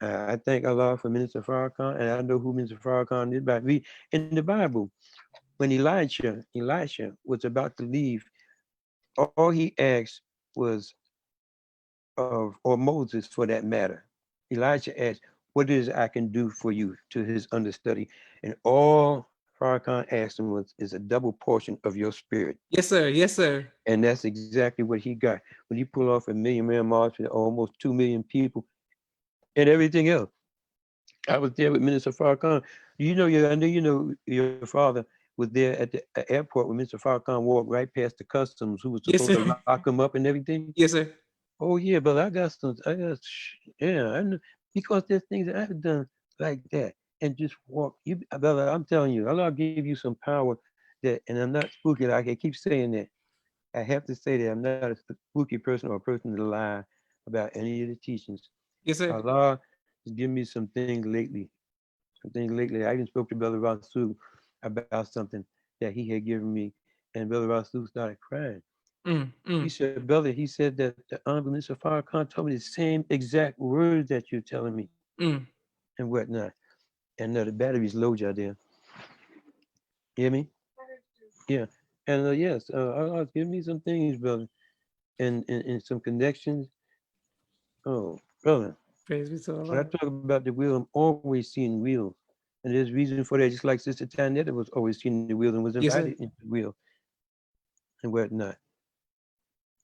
I thank Allah for Minister Farrakhan, and I know who Minister Farrakhan is by read in the Bible. When Elisha was about to leave, all he asked was or Moses for that matter. Elijah asked, what is I can do for you to his understudy? And all Farrakhan asked him is a double portion of your spirit. Yes, sir. Yes, sir. And that's exactly what he got. When he pulled off a million-man march with almost 2 million people and everything else. I was there with Minister Farrakhan. I know you know your father was there at the airport when Mr. Farrakhan walked right past the customs who was Yes, supposed to sir. lock him up and everything. Yes, sir. Oh yeah, but yeah, I know, because there's things that I've done like that and just walk. You, brother, I'm telling you, Allah gave you some power that, and I'm not spooky. Like I keep saying that. I have to say that I'm not a spooky person or a person to lie about any of the teachings. Yes, sir. Allah has given me some things lately. Some things lately. I even spoke to Brother Rasul about something that he had given me, and Brother Rasul started crying. Mm, He mm, said, brother, he said that the Honorable Mr. Farrakhan told me the same exact words that you're telling me mm. and whatnot. And the battery's low, out there. You hear me? Yeah. And yes, Allah's give me some things, brother, and some connections. Oh, brother, Praise be to when I Allah. talk about the wheel, I'm always seeing wheels. And there's reason for that, just like Sister Tanetta was always seeing the wheel and was Yes, invited sir. into the wheel and whatnot.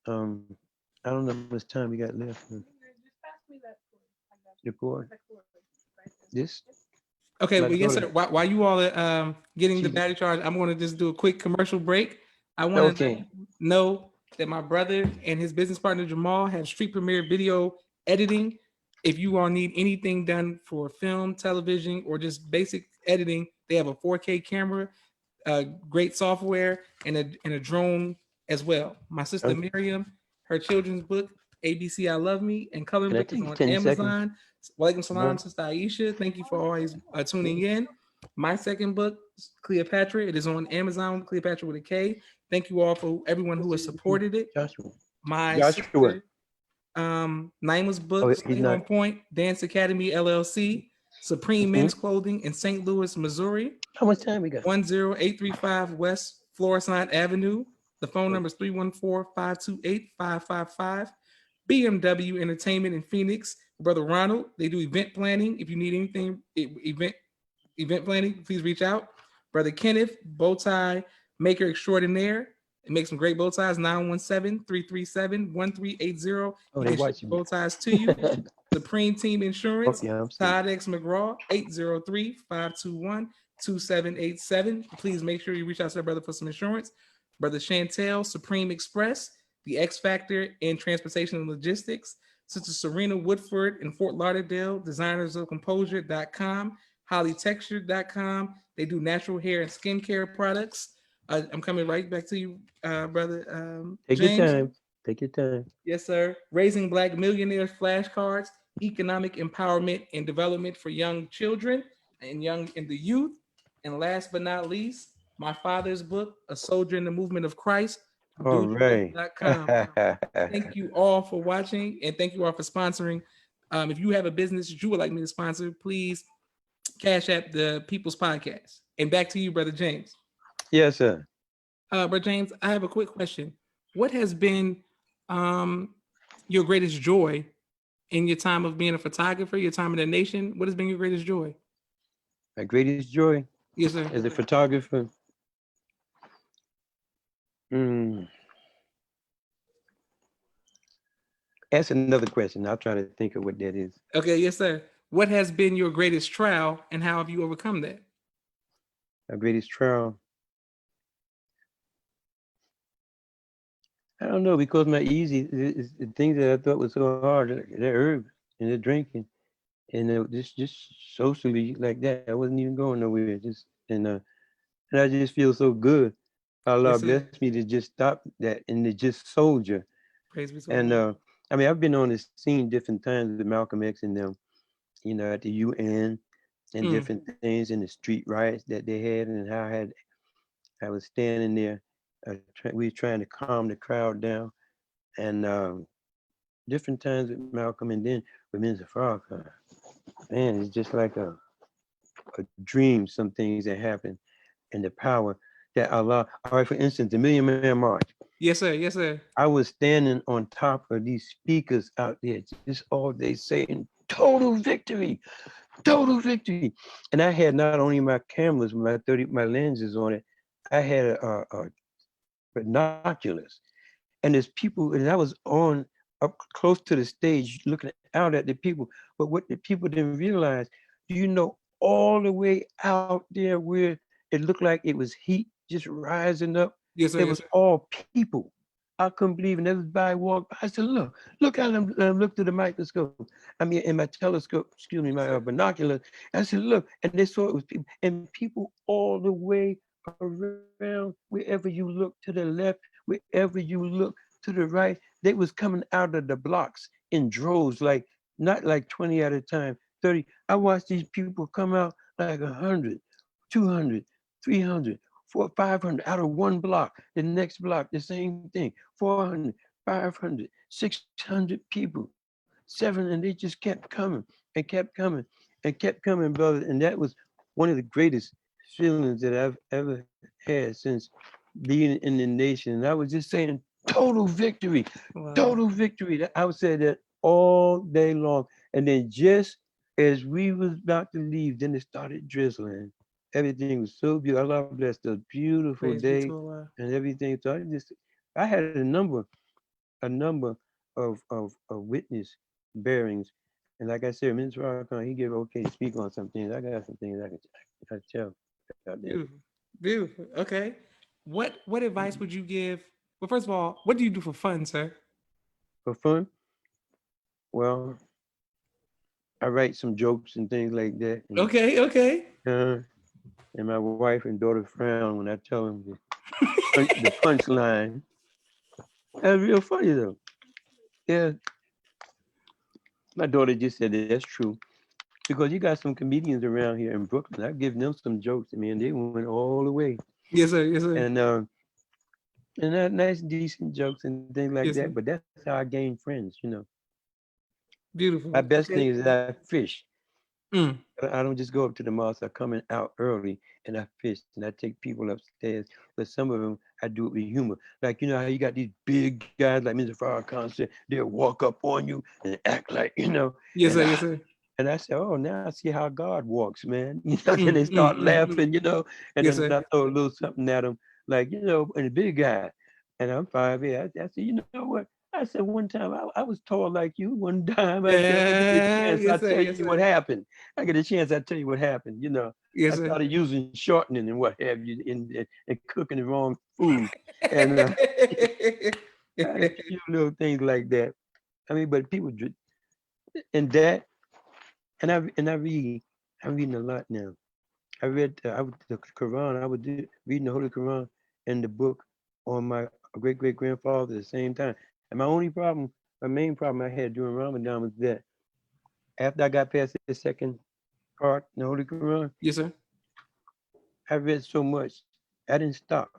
Um, I don't know how much time we got left. The cord. This? Okay, My well, yes, daughter. sir. While you all are getting the She battery charge, I'm going to just do a quick commercial break. I want to okay. know that my brother and his business partner Jamal have street premiere video editing. If you all need anything done for film, television, or just basic editing. They have a 4K camera, great software, and a drone as well. My sister Okay. Miriam, her children's book, ABC I Love Me, and coloring Can I book is take on 10 seconds? Amazon. Walaikum salam, One. Sister Aisha. Thank you for always tuning in. My second book, Cleopatra, it is on Amazon, Cleopatra with a K. Thank you all for everyone who has supported it. Joshua. My Joshua. sister, Naima's Oh, book, he's Stay not. on Point, Dance Academy LLC, Supreme Mhm. Men's Clothing in St. Louis, Missouri. How much time we got? 10835 West Florissant Avenue. The phone number is 314-528-5555. BMW Entertainment in Phoenix. Brother Ronald, they do event planning. If you need anything event planning, please reach out. Brother Kenneth, Bowtie Maker Extraordinaire. It makes some great bow ties. 917-337-1380. Oh, He they can ship watching me. bow ties to you. Supreme Team Insurance, Okay, I'm still. Todd X McGraw, 803-521-2787. Please make sure you reach out to that brother for some insurance. Brother Chantel, Supreme Express, the X Factor in Transportation and Logistics. Sister Serena Woodford in Fort Lauderdale, designersofcomposure.com, hollytexture.com. They do natural hair and skincare products. I'm coming right back to you, brother Take your James. time. Take your time. Yes, sir. Raising Black Millionaires flashcards, economic empowerment and development for young children and the youth. And last but not least, my father's book, A Soldier in the Movement of Christ, All right. dudeBook.com. Thank you all for watching and thank you all for sponsoring. If you have a business that you would like me to sponsor, please cash at the People's Podcast. And back to you, Brother James. Yes, sir. Brother James, I have a quick question. What has been your greatest joy in your time of being a photographer, your time in the nation? What has been your greatest joy? My greatest joy Yes, sir. as a photographer. Mm. Ask another question. I'll try to think of what that is. Okay, yes, sir. What has been your greatest trial and how have you overcome that? My greatest trial. I don't know, because my easy the things that I thought was so hard, the herbs and the drinking, and just socially like that. I wasn't even going nowhere. Just and I just feel so good. Allah Yes, sir. blessed me to just stop that and to just soldier. Praise be to And Allah. I mean, I've been on the scene different times with Malcolm X and them, at the UN and Mm. different things in the street riots that they had, and how I was standing there. We were trying to calm the crowd down, and different times with Malcolm, and then with Mr. Farrakhan. Man, it's just like a dream. Some things that happen, and the power that Allah. All right, for instance, the Million Man March. Yes, sir. Yes, sir. I was standing on top of these speakers out there just all day saying total victory, total victory. And I had not only my cameras, my lenses on it, I had a binoculars. And there's people, and I was on up close to the stage looking out at the people. But what the people didn't realize, all the way out there where it looked like it was heat just rising up, Yes, sir. it Yes, was sir. all people. I couldn't believe it. Everybody walked by. I said, look at them. Look through the microscope. I mean, in my telescope, excuse me, my binoculars. I said, look. And they saw it was people. And people all the way around, wherever you look to the left, wherever you look to the right, they was coming out of the blocks in droves, like not like 20 at a time, 30. I watched these people come out like 100, 200, 300, 500 out of one block. The next block, the same thing, 400, 500, 600 people, seven, and they just kept coming and kept coming and kept coming, brother. And that was one of the greatest feelings that I've ever had since being in the nation. And I was just saying, total victory, Wow. total victory. I would say that all day long. And then just as we was about to leave, then it started drizzling. Everything was so beautiful. Allah bless the beautiful Praise be day to Allah. and everything. So I had a number of witness bearings. And like I said, Mr. Farrakhan, he gave okay to speak on some things. I got some things I tell about that. Beautiful. Beautiful. Okay. What advice would you give? Well, first of all, what do you do for fun, sir? For fun, well, I write some jokes and things like that. And Okay. Okay. and my wife and daughter frown when I tell them the punchline. That's real funny though. Yeah, my daughter just said that's true because you got some comedians around here in Brooklyn. I've given them some jokes, man. They went all the way, Yes, sir. Yes, sir. and that nice, decent jokes and things like that. Yes, But sir. that's how I gain friends, you know. My Beautiful. best thing Okay. is that I fish. Mm. I don't just go up to the mosque. I come in out early and I fish and I take people upstairs. But some of them I do it with humor. Like you know how you got these big guys like Mr. Farrakhan said, they'll walk up on you and act like you know. Yes, And sir. I Yes, sir. and I say, oh, now I see how God walks, man. You know, then Mm, they mm, start mm, mm. laughing, you know. And Yes, then sir. I throw a little something at them, like you know, and the big guy. And I'm 5'8". I said, you know what? I said one time I was tall like you. One time I said, I get a chance, I Yes, sir. tell you Yes, what sir. happened. I get a chance, I tell you what happened. You know, I Yes, sir. started using shortening and what have you, and cooking the wrong food, and a few little things like that. I mean, but people, and that, and I read, I'm reading a lot now. I read the Quran. I was reading the Holy Quran and the book on my great great grandfather at the same time. And my main problem I had during Ramadan was that after I got past the second part in the Holy Quran, Yes, sir. I read so much I didn't stop.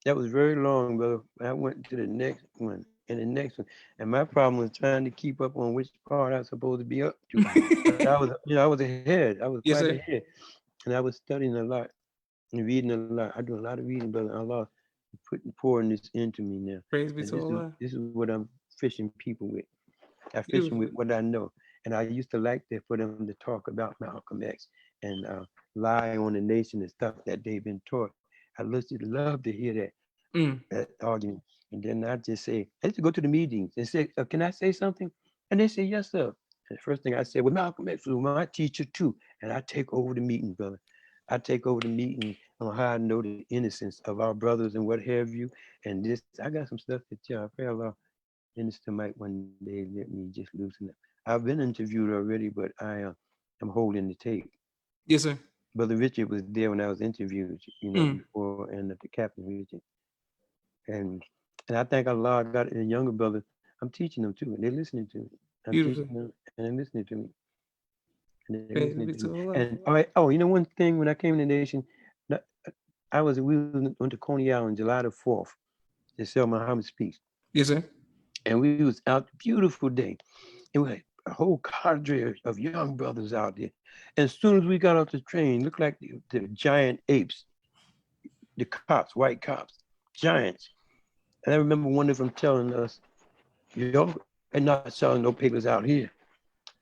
That was very long, brother. I went to the next one and the next one, and my problem was trying to keep up on which part I was supposed to be up to. But I was, you know, I was ahead. I was quite Yes, sir. ahead, and I was studying a lot and reading a lot. I do a lot of reading, brother. Allah putting pouring this into me now, Praise be and to Allah. this is what I'm fishing people with. I fish them with Beautiful. what I know, and I used to like that for them to talk about Malcolm X and lie on the nation and stuff that they've been taught. I love to hear Mm. that argument, and then I just say, I used to go to the meetings and say, "Can I say something?" And they say, "Yes, sir." And the first thing I said, "Well, Malcolm X was my teacher too," and I take over the meeting, brother. I take over the meeting on how I know the innocence of our brothers and what have you. And this, I got some stuff to tell. I pray Allah Minister might one day let me just loosen up. I've been interviewed already, but I'm holding the tape. Yes, sir. Brother Richard was there when I was interviewed, you know, Mm. before, and the Captain Richard, and and I think Allah got the younger brothers. I'm teaching them too, and they're listening to me. I'm teaching Beautiful. them, and they're listening to me, and they're Praise listening be to me. to Allah. And all right, oh, you know one thing when I came in the nation, that- we went to Coney Island July the 4th to sell Muhammad speaks, Yes, sir. and we was out beautiful day. And we had a whole cadre of young brothers out there. And as soon as we got off the train, looked like the giant apes, the cops, white cops, giants. And I remember one of them telling us, "Y'all are not selling no papers out here."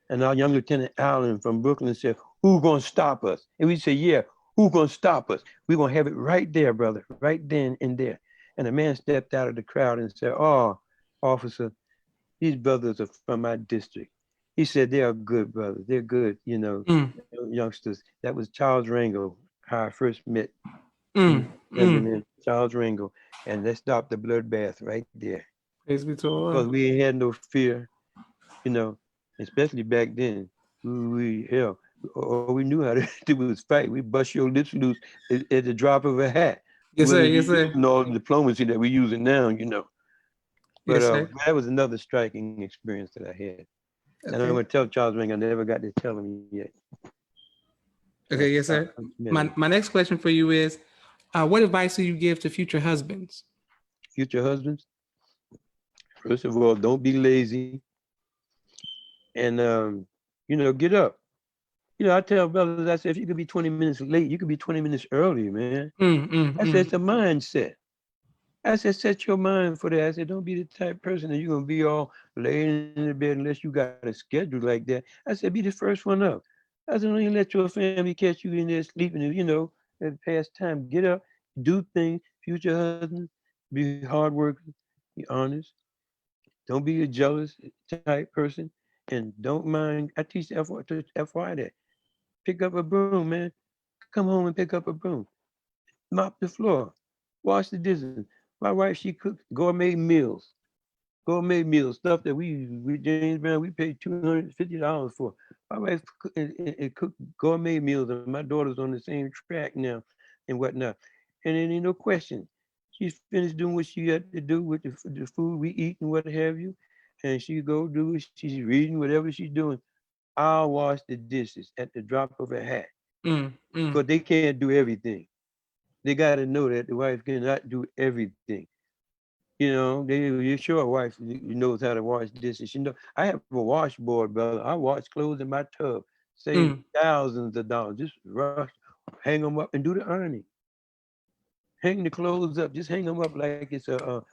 And our young Lieutenant Allen from Brooklyn said, "Who gonna stop us?" And we said, "Yeah, who gonna stop us? We're gonna have it right there, brother, right then and there." And a man stepped out of the crowd and said, "Oh, officer, these brothers are from my district." He said, "They are good brothers. They're good, Mm. youngsters." That was Charles Rango, how I first met Mm. the Mm. president, Charles Rango. And they stopped the bloodbath right there. Praise be to Because Allah. we ain't had no fear, you know, especially back then. Hell, all we knew how to do was fight. We bust your lips loose at the drop of a hat. We Yes, sir. wasn't Yes, sir. using all the diplomacy that we're using now. But Yes, sir. that was another striking experience that I had. And I'm going to Okay. tell Charles Ring, I never got to tell him yet. Okay. Yes, sir. My next question for you is, what advice do you give to future husbands? Future husbands, first of all, don't be lazy and, get up. I tell brothers, I said, if you could be 20 minutes late, you could be 20 minutes early, man. Mm, mm, I said, it's mm. a mindset. I said, set your mind for that. I said, don't be the type of person that you're going to be all laying in the bed unless you got a schedule like that. I said, be the first one up. I said, don't even let your family catch you in there sleeping, at past time. Get up, do things, future husband, be hardworking, be honest. Don't be a jealous type person. And don't mind, I teach FY that. Pick up a broom, man. Come home and pick up a broom. Mop the floor. Wash the dishes. My wife, she cooks gourmet meals. Gourmet meals, stuff that we James Brown, we paid $250 for. My wife cook gourmet meals, and my daughter's on the same track now, and whatnot. And then ain't no question. She's finished doing what she had to do with the food we eat and what have you, and she go do it. She's reading whatever she's doing. I'll wash the dishes at the drop of a hat, Mm. because they can't do everything. They got to know that the wife cannot do everything. You know, you're sure a wife knows how to wash dishes. You know, I have a washboard, brother. I wash clothes in my tub, save Mm. thousands of dollars. Just rush, hang them up, and do the ironing. Hang the clothes up. Just hang them up like it's a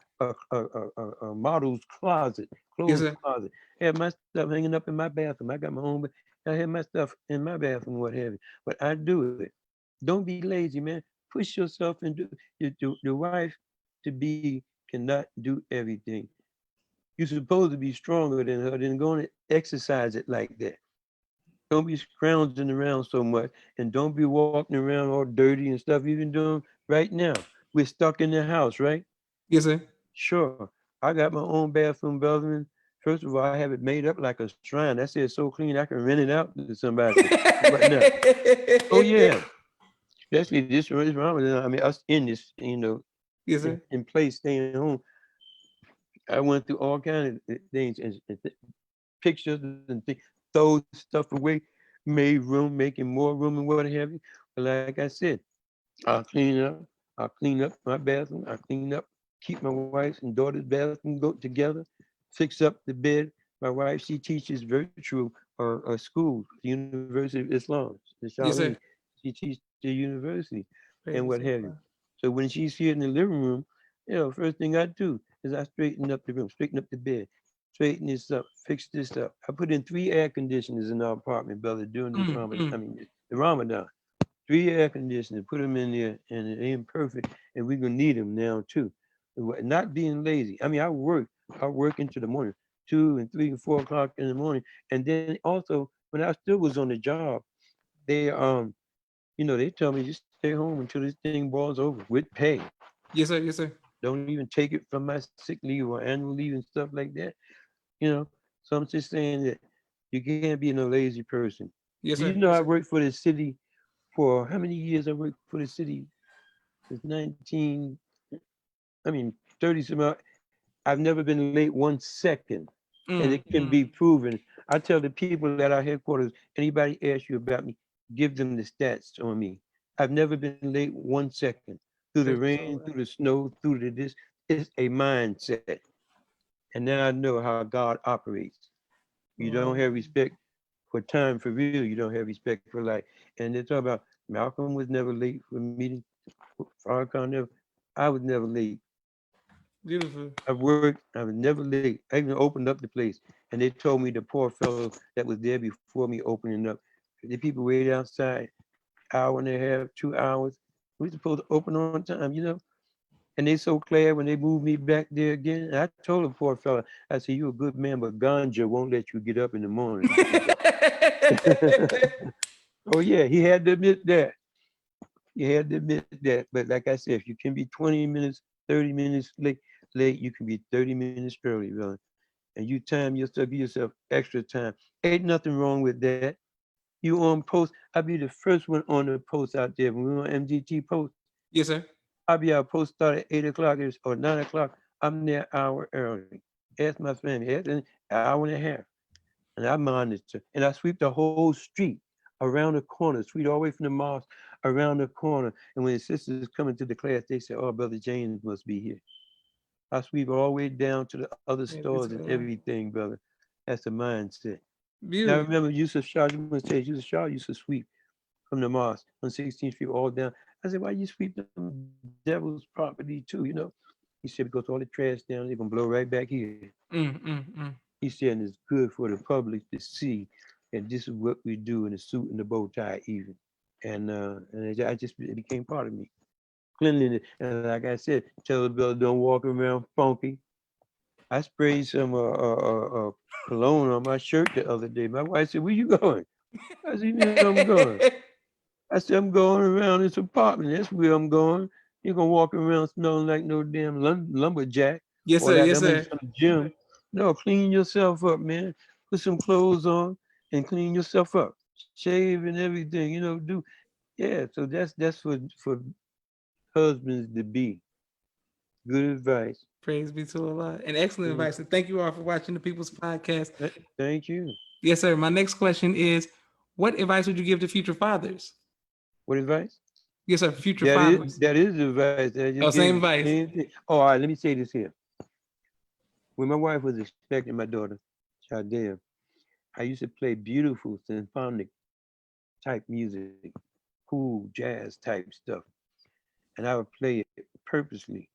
model's closet, Yes, clothes sir. closet. I have my stuff hanging up in my bathroom. I got my own. I have my stuff in my bathroom, what have you. But I do it. Don't be lazy, man. Push yourself and do. The wife to be cannot do everything. You're supposed to be stronger than her. Then go and exercise it like that. Don't be scrounging around so much, and don't be walking around all dirty and stuff. Even doing right now, we're stuck in the house, right? Yes, sir. Sure. I got my own bathroom, Belvin. First of all, I have it made up like a shrine. That says so clean I can rent it out to somebody. What now? Oh yeah. Especially this Ramadan. I mean, us in this, Yes, sir. in place, staying home. I went through all kinds of things and pictures and things, throw stuff away, made room, making more room and what have you. But like I said, I'll clean up. I'll clean up my bathroom. I'll clean up, keep my wife's and daughter's bathroom go together, fix up the bed. My wife, she teaches virtual school, the University of Islam, the Yes, Charlene. sir. She teaches the university and what Praise have you. Allah. So when she's here in the living room, first thing I do is I straighten up the room, straighten up the bed, straighten this up, fix this up. I put in 3 air conditioners in our apartment, brother, during this Mm. Ramadan. I Mm. mean, the Ramadan. 3 air conditioners, put them in there, and they imperfect, and we're gonna need them now too. Not being lazy. I mean, I work into the morning, 2 and 3 and 4 o'clock in the morning, and then also when I still was on the job, they they tell me just stay home until this thing boils over with pay. Yes, sir. Yes, sir. Don't even take it from my sick leave or annual leave and stuff like that. You know, so I'm just saying that you can't be no lazy person. Do Yes, you sir. know I Yes, sir. worked for the city for how many years? I worked for the city since 19, I mean, 30 some odd. I've never been late 1 second. And it Mm. can be Mm. proven. I tell the people at our headquarters, anybody asks you about me, give them the stats on me. I've never been late 1 second. Through the Praise rain, through Allah. the snow, through the this. It's a mindset. And now I know how God operates. You don't Wow. have respect for time for real. You don't have respect for life. And they talk about Malcolm was never late for meetings. Farrakhan never. I was never late. Beautiful. I worked. I was never late. I even opened up the place, and they told me the poor fellow that was there before me opening up. The people waited outside, hour and a half, 2 hours. We supposed to open on time. And they so glad when they moved me back there again. And I told the poor fella, I said, "You a good man, but ganja won't let you get up in the morning." Oh yeah, he had to admit that. He had to admit that. But like I said, if you can be 20 minutes, 30 minutes late, you can be 30 minutes early, brother. And you time yourself, give yourself extra time. Ain't nothing wrong with that. You on post, I'll be the first one on the post out there. When we on MGT post, Yes, sir. I'll be out post start at 8 o'clock or 9 o'clock. I'm there an hour early. Ask my family, ask an hour and a half. And I monitor. And I sweep the whole street around the corner, sweep all the way from the mosque around the corner. And when the sisters come into the class, they say, "Oh, Brother James must be here." I sweep all the way down to the other Maybe stores to and Allah. everything, brother. That's the mindset. And I Beautiful. remember Yusuf Shah, you must say, Yusuf Shah used to sweep from the mosque on 16th Street all down. I said, "Why you sweep them devil's property too?" He said, "Because all the trash down, they're gonna blow right back here." Mm. Mm. Mm. He said, "And it's good for the public to see that this is what we do in the suit and the bow tie even." And I just it became part of me. Cleanliness. And like I said, tell the brother don't walk around funky. I sprayed some cologne on my shirt the other day. My wife said, "Where you going?" I said, "You know I'm going." I said, "I'm going around this apartment. That's where I'm going. You're gonna walk around smelling like no damn lumberjack Yes, or sir. like Yes, I'm in sir. some gym. No, clean yourself up, man. Put some clothes on. and clean yourself up, shave and everything. Do yeah. So that's for husbands to be. Good advice. Praise be to Allah. And excellent Mm, advice. And thank you all for watching the People's Podcast. Thank you. Yes, sir. My next question is, what advice would you give to future fathers? What advice? Yes, sir. Future That is fathers. that is the advice that I just Oh, gave same you. advice. Same thing. Oh, all right. Let me say this here. When my wife was expecting my daughter, Chaldea, I used to play beautiful symphonic type music, cool jazz type stuff, and I would play it purposely.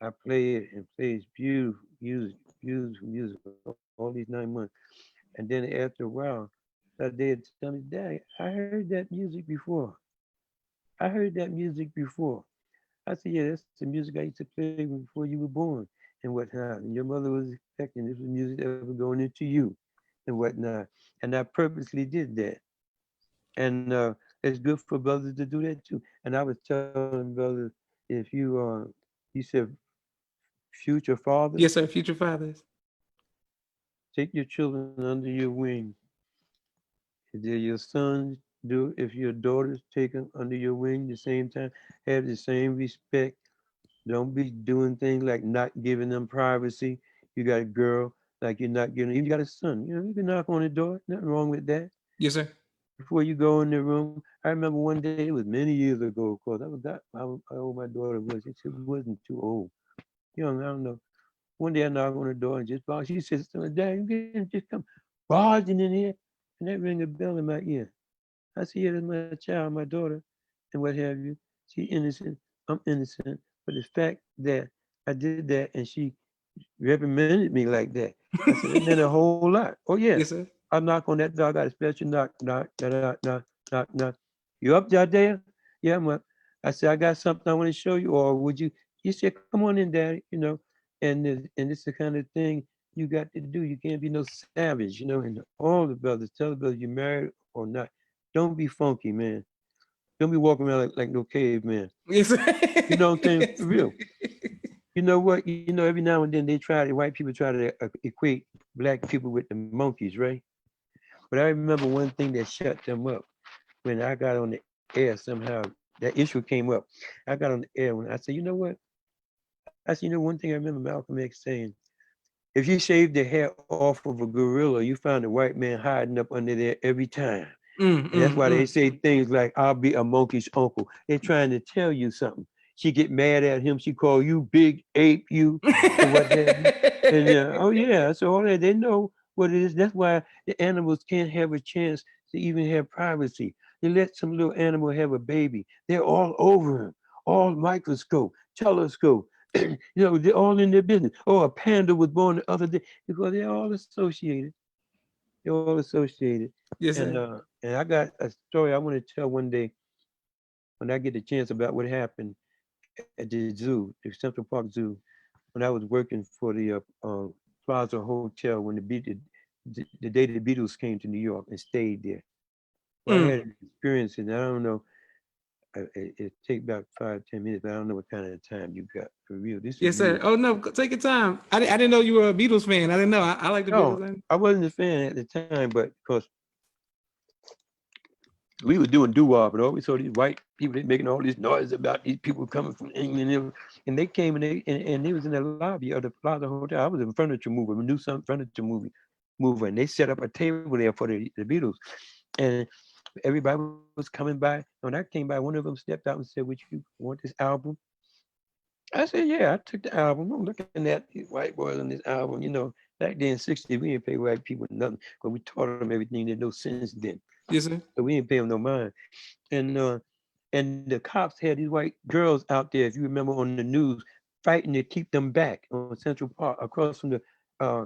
I play it and play this beautiful music, beautiful music all these 9 months. And then after a while, that day tell me, Dad, I heard that music before. I heard that music before. I said, yeah, that's the music I used to play before you were born and whatnot. And your mother was expecting this was music that was going into you and whatnot. And I purposely did that. And it's good for brothers to do that too. And I was telling brothers, if you said future fathers, Yes, sir. Future fathers. take your children under your wing. If they're your sons, do if your daughters take them under your wing the same time, have the same respect. Don't be doing things like not giving them privacy. You got a girl, like you're not giving. You got a son. You can knock on the door. Nothing wrong with that. Yes, sir. Before you go in the room, I remember one day it was many years ago. Of course, I forgot how old my daughter was. She wasn't too old, young. I don't know. One day I knocked on the door and just barged. She says, "Dad, you can just come barging in here," and that ring a bell in my ear. I see it as my child, my daughter, and what have you. She innocent. I'm innocent. But the fact that I did that and she reprimanded me like that, I said, it meant a whole lot. Oh, yeah. Yes, sir. I knock on that door. I got a special knock, knock, knock, knock, knock, knock, knock. You up, Jadea? Yeah, I'm up. I said, I got something I want to show you. Or would you? You said, come on in, Daddy. And it's the kind of thing you got to do. You can't be no savage. And all the brothers, tell the brothers you're married or not. Don't be funky, man. Don't be walking around like no caveman. Yes, sir. You know what I'm saying? For Yes. real. You know what? Every now and then white people try to equate black people with the monkeys, right? But I remember one thing that shut them up when I got on the air somehow. That issue came up. I got on the air when I said, you know what? I said, one thing I remember Malcolm X saying, if you shave the hair off of a gorilla, you find a white man hiding up under there every time. And that's why they say things like, I'll be a monkey's uncle. They're trying to tell you something. She get mad at him. She call you big ape, you, and what have you. And oh yeah, so all that, they know what it is. That's why the animals can't have a chance to even have privacy. They let some little animal have a baby. They're all over him, all microscope, telescope. They're all in their business. Oh, a panda was born the other day because they're all associated. They're all associated. Yes, And sir. and I got a story I want to tell one day when I get the chance about what happened at the zoo, the Central Park Zoo, when I was working for the Plaza Hotel when the day the Beatles came to New York and stayed there. Well, I had Mm. an experience, and I don't know. It take about 5-10 minutes, but I don't know what kind of time you got for real. This is Yes, real. sir. Oh no, take your time. I didn't know you were a Beatles fan. I didn't know. I like the No, Beatles. Man. I wasn't a fan at the time, but because we were doing doo-wop and all, we saw these white people they making all this noise about these people coming from England, and they came and they was in the lobby of the Plaza Hotel. I was a furniture mover, we knew some furniture mover, and they set up a table there for the Beatles, and everybody was coming by. When I came by, one of them stepped out and said, "Would you want this album?" I said, "Yeah." I took the album. I'm looking at these white boys on this album. Back then, '60s, we didn't pay white people nothing because we taught them everything that no sense then. Yes, sir. So we didn't pay them no mind. And the cops had these white girls out there, if you remember on the news, fighting to keep them back on Central Park across from uh,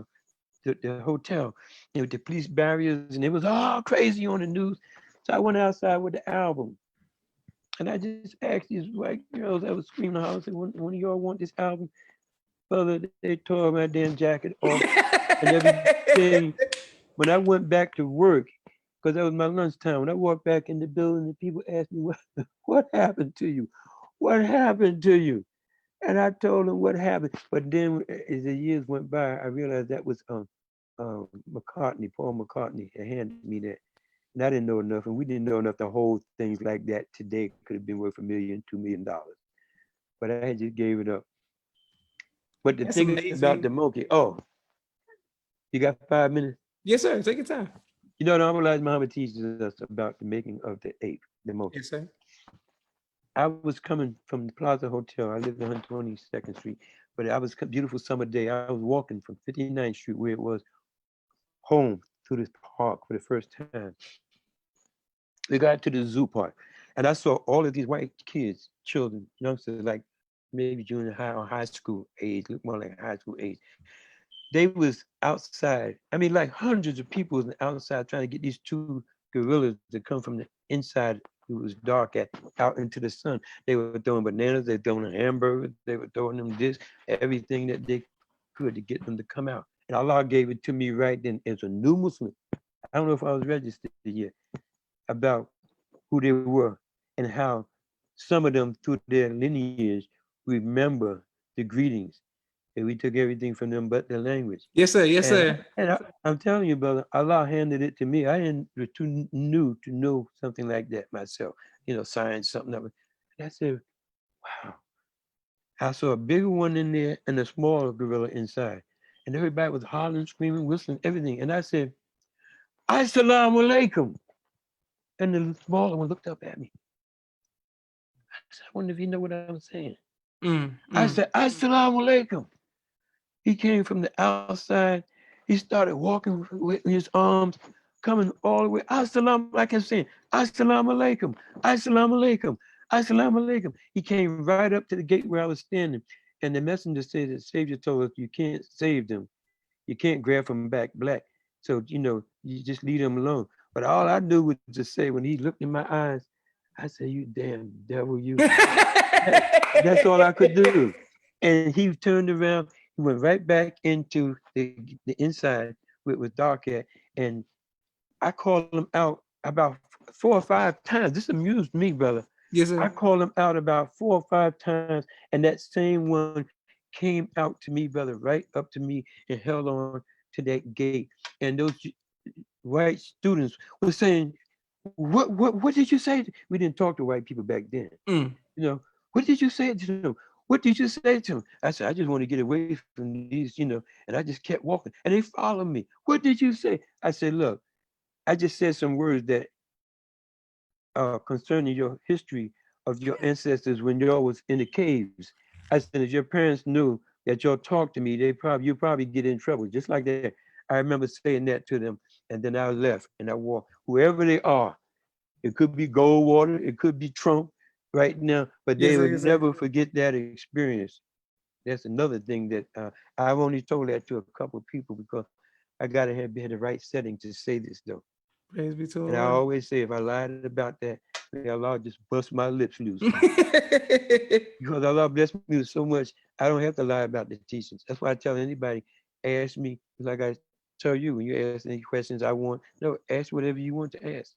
the hotel. With the police barriers, and it was all crazy on the news. So I went outside with the album, and I just asked these white girls that was screaming the house, "One of y'all want this album?" Brother, they tore my damn jacket off and everything. When I went back to work, because that was my lunchtime. When I walked back in the building, the people asked me, what happened to you? What happened to you? And I told them what happened. But then as the years went by, I realized that was McCartney, Paul McCartney, had handed me that. And I didn't know enough, and we didn't know enough to hold things like that today could have been worth $1 million, $2 million. But I just gave it up. But the That's thing about the amazing. monkey, oh, you got 5 minutes? Yes, sir. Take your time. You know, the Elijah Muhammad teaches us about the making of the ape, the monkey. Yes, sir. I was coming from the Plaza Hotel. I lived on 122nd Street, but I was beautiful summer day. I was walking from 59th Street, where it was, home to this park for the first time. We got to the zoo park, and I saw all of these white kids, children, youngsters, like maybe junior high or high school age, look more like high school age. They was outside. I mean, like hundreds of people was outside trying to get these two gorillas to come from the inside. It was dark at out into the sun. They were throwing bananas. They were throwing hamburgers. They were throwing them this, everything that they could to get them to come out. And Allah gave it to me right then as a new Muslim. I don't know if I was registered yet, about who they were and how some of them through their lineage remember the greetings. And we took everything from them but the language. Yes, sir. Yes, And sir. I'm telling you, brother, Allah handed it to me. I didn't was too new to know something like that myself. You know, science, something that was. And I said, wow. I saw a bigger one in there and a smaller gorilla inside. And everybody was hollering, screaming, whistling, everything. And I said, Assalamu alaikum. And the smaller one looked up at me. I said, I wonder if you know what I'm saying. Mm, I mm. said, Assalamu alaikum. He came from the outside. He started walking with his arms, coming all the way. Assalamu, like I'm saying, Assalamu alaikum, Assalamu alaikum, Assalamu alaikum. He came right up to the gate where I was standing. And the messenger said that Savior told us you can't save them. You can't grab them back black. So, you know, you just leave them alone. But all I knew was to say, when he looked in my eyes, I said, you damn devil, you. That's all I could do. And he turned around. He went right back into the inside where it was dark at. And I called him out about 4 or 5 times. This amused me, brother. Yes, I sir. called him out about 4 or 5 times. And that same one came out to me, brother, right up to me and held on to that gate. And those white students were saying, what did you say? We didn't talk to white people back then. Mm. You know, what did you say to them? What did you say to him? I said, I just want to get away from these, and I just kept walking. And they followed me. What did you say? I said, look, I just said some words that concerning your history of your ancestors when y'all was in the caves. I said, if your parents knew that y'all talked to me, you'll probably get in trouble. Just like that. I remember saying that to them, and then I left and I walked. Whoever they are, it could be Goldwater, it could be Trump right now, but they Yes, would sir. Yes, sir. never forget that experience. That's another thing that I've only told that to a couple of people because I gotta be in the right setting to say this though. Praise be to the And I Lord. always say if I lied about that, may Allah just bust my lips loose. Because Allah blessed me with so much, I don't have to lie about the teachings. That's why I tell anybody, ask me, like I tell you when you ask any questions I want. No, ask whatever you want to ask.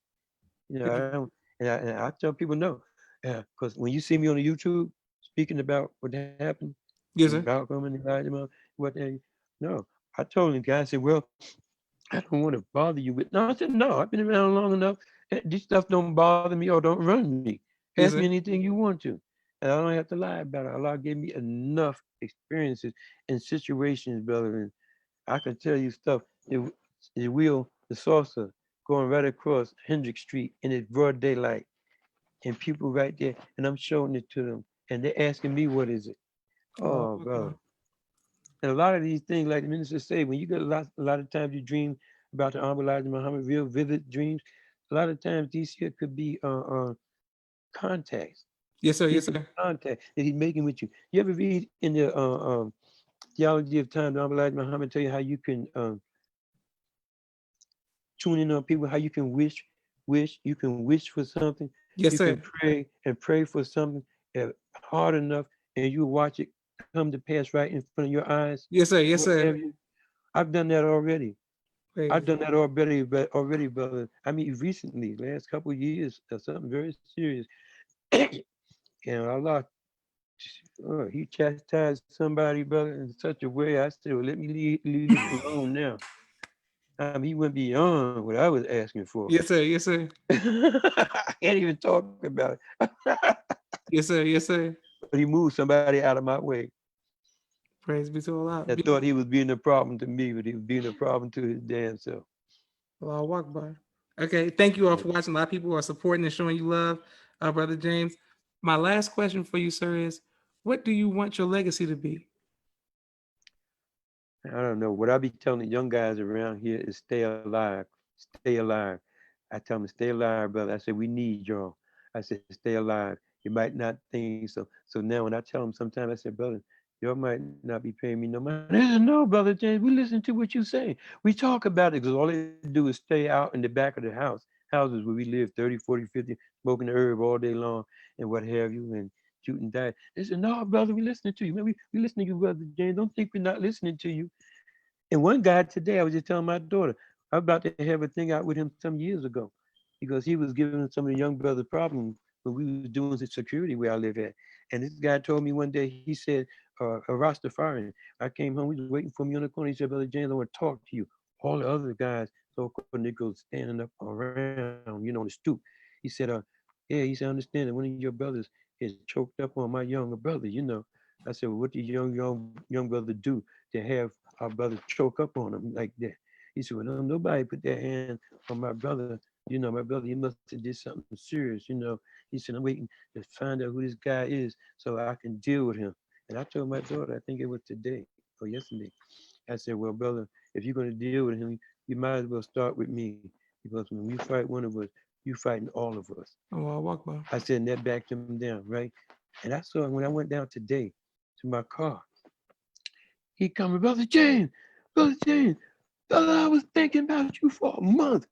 I don't, and I tell people no, because when you see me on the YouTube speaking about what happened with Yes, sir. Malcolm and Elijah, what they, no, I told him, guy, I said, well, I don't want to bother you with. No, I said, no, I've been around long enough. This stuff don't bother me or don't run me. Ask me Yes, sir. anything you want to, and I don't have to lie about it. Allah gave me enough experiences and situations, brother, and I can tell you stuff. The wheel, the saucer going right across Hendrick Street in its broad daylight, and people right there, and I'm showing it to them, and they're asking me what is it. Oh, Allahu brother. Akbar. And a lot of these things, like the minister say, when you get a lot of times you dream about the Honorable Elijah Muhammad, real vivid dreams. A lot of times these here could be contacts, Yes, sir. Yes, people sir. contact that he's making with you. You ever read in the theology of time, the Honorable Elijah Muhammad tell you how you can tune in on people, how you can you can wish for something, you Yes, can sir. pray for something hard enough, and you watch it come to pass right in front of your eyes. Yes, sir. What Yes, have sir. you? I've done that already. I've Praise. done that already, but already, brother. I mean, recently, last couple of years, something very serious. And Allah, He chastised somebody, brother, in such a way. I said, well, let me leave this alone now. I mean, he went beyond what I was asking for. Yes, sir. Yes, sir. I can't even talk about it. Yes, sir. Yes, sir. But he moved somebody out of my way Praise be to Allah. that thought he was being a problem to me, but he was being a problem to his damn self. Allahu Akbar. Okay, thank you all Yeah. for watching. A lot of people are supporting and showing you love, Brother James. My last question for you, sir, is what do you want your legacy to be? I don't know. What I be telling the young guys around here is stay alive. Stay alive. I tell them, stay alive, brother. I said, we need y'all. I said, stay alive. You might not think so. So now when I tell them sometimes, I said, brother, y'all might not be paying me no money. They said, no, brother James, we listen to what you say. We talk about it because all they do is stay out in the back of the houses where we live 30, 40, 50, smoking the herb all day long and what have you, and shooting dice. They said, no, brother, we listening to you. Man, we listening to you, brother James. Don't think we're not listening to you. And one guy today, I was just telling my daughter, I'm about to have a thing out with him some years ago because he was giving some of the young brothers problems when we was doing the security where I live at. And this guy told me one day, he said, a Rastafarian. I came home, he was waiting for me on the corner. He said, Brother James, I want to talk to you. All the other guys, so-called Negroes, standing up around, on the stoop. He said, yeah, he said, I understand that one of your brothers is choked up on my younger brother. I said, well, what did young brother do to have our brother choke up on him like that? He said, well, no, nobody put their hand on my brother. My brother, he must have did something serious. He said, I'm waiting to find out who this guy is so I can deal with him. And I told my daughter, I think it was today or yesterday. I said, well, brother, if you're going to deal with him, you might as well start with me because when we fight one of us, you fighting all of us. Allahu Akbar. I said, and that backed him down, right? And I saw him when I went down today to my car. He coming, Brother James, brother, I was thinking about you for a month.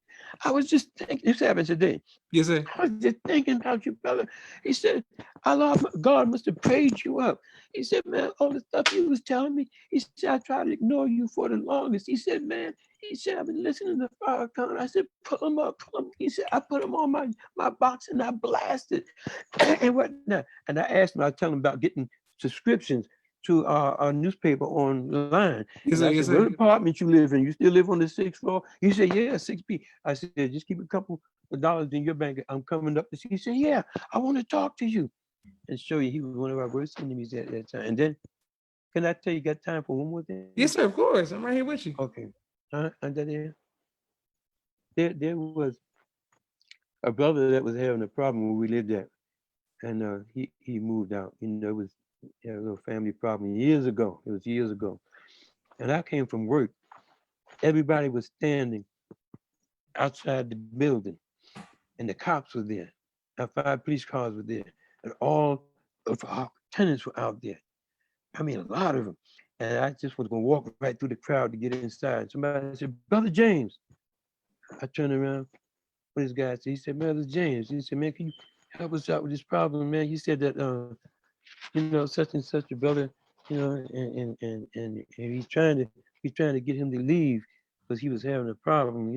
I was just thinking, this happened today. Yes, sir. I was just thinking about you, brother. He said, Allah, God must have prayed you up. He said, man, all the stuff you was telling me, he said, I tried to ignore you for the longest. He said, man, he said, I've been listening to Farrakhan. I said, pull them up, pull them. He said, I put them on my box and I blasted and whatnot. And I asked him, I was telling him about getting subscriptions to our newspaper online. And Yes, I sir. said, Yes, what sir. apartment you live in? You still live on the sixth floor? He said, yeah, 6B. I said, just keep a couple of dollars in your bank. I'm coming up to see. He said, yeah, I want to talk to you and show you he was one of our worst enemies at that time. And then, can I tell you, got time for one more thing? Yes, sir. Of course. I'm right here with you. Okay. Under there was a brother that was having a problem where we lived at. And he moved out. It was a little family problem years ago. It was years ago. And I came from work. Everybody was standing outside the building, and the cops were there. Our 5 police cars were there, and all of our tenants were out there. I mean, a lot of them. And I just was gonna walk right through the crowd to get inside. Somebody said, "Brother James." I turned around. What this guy said? He said, "Brother James." He said, "Man, can you help us out with this problem, man?" He said that such and such a brother, and he's trying to get him to leave because he was having a problem.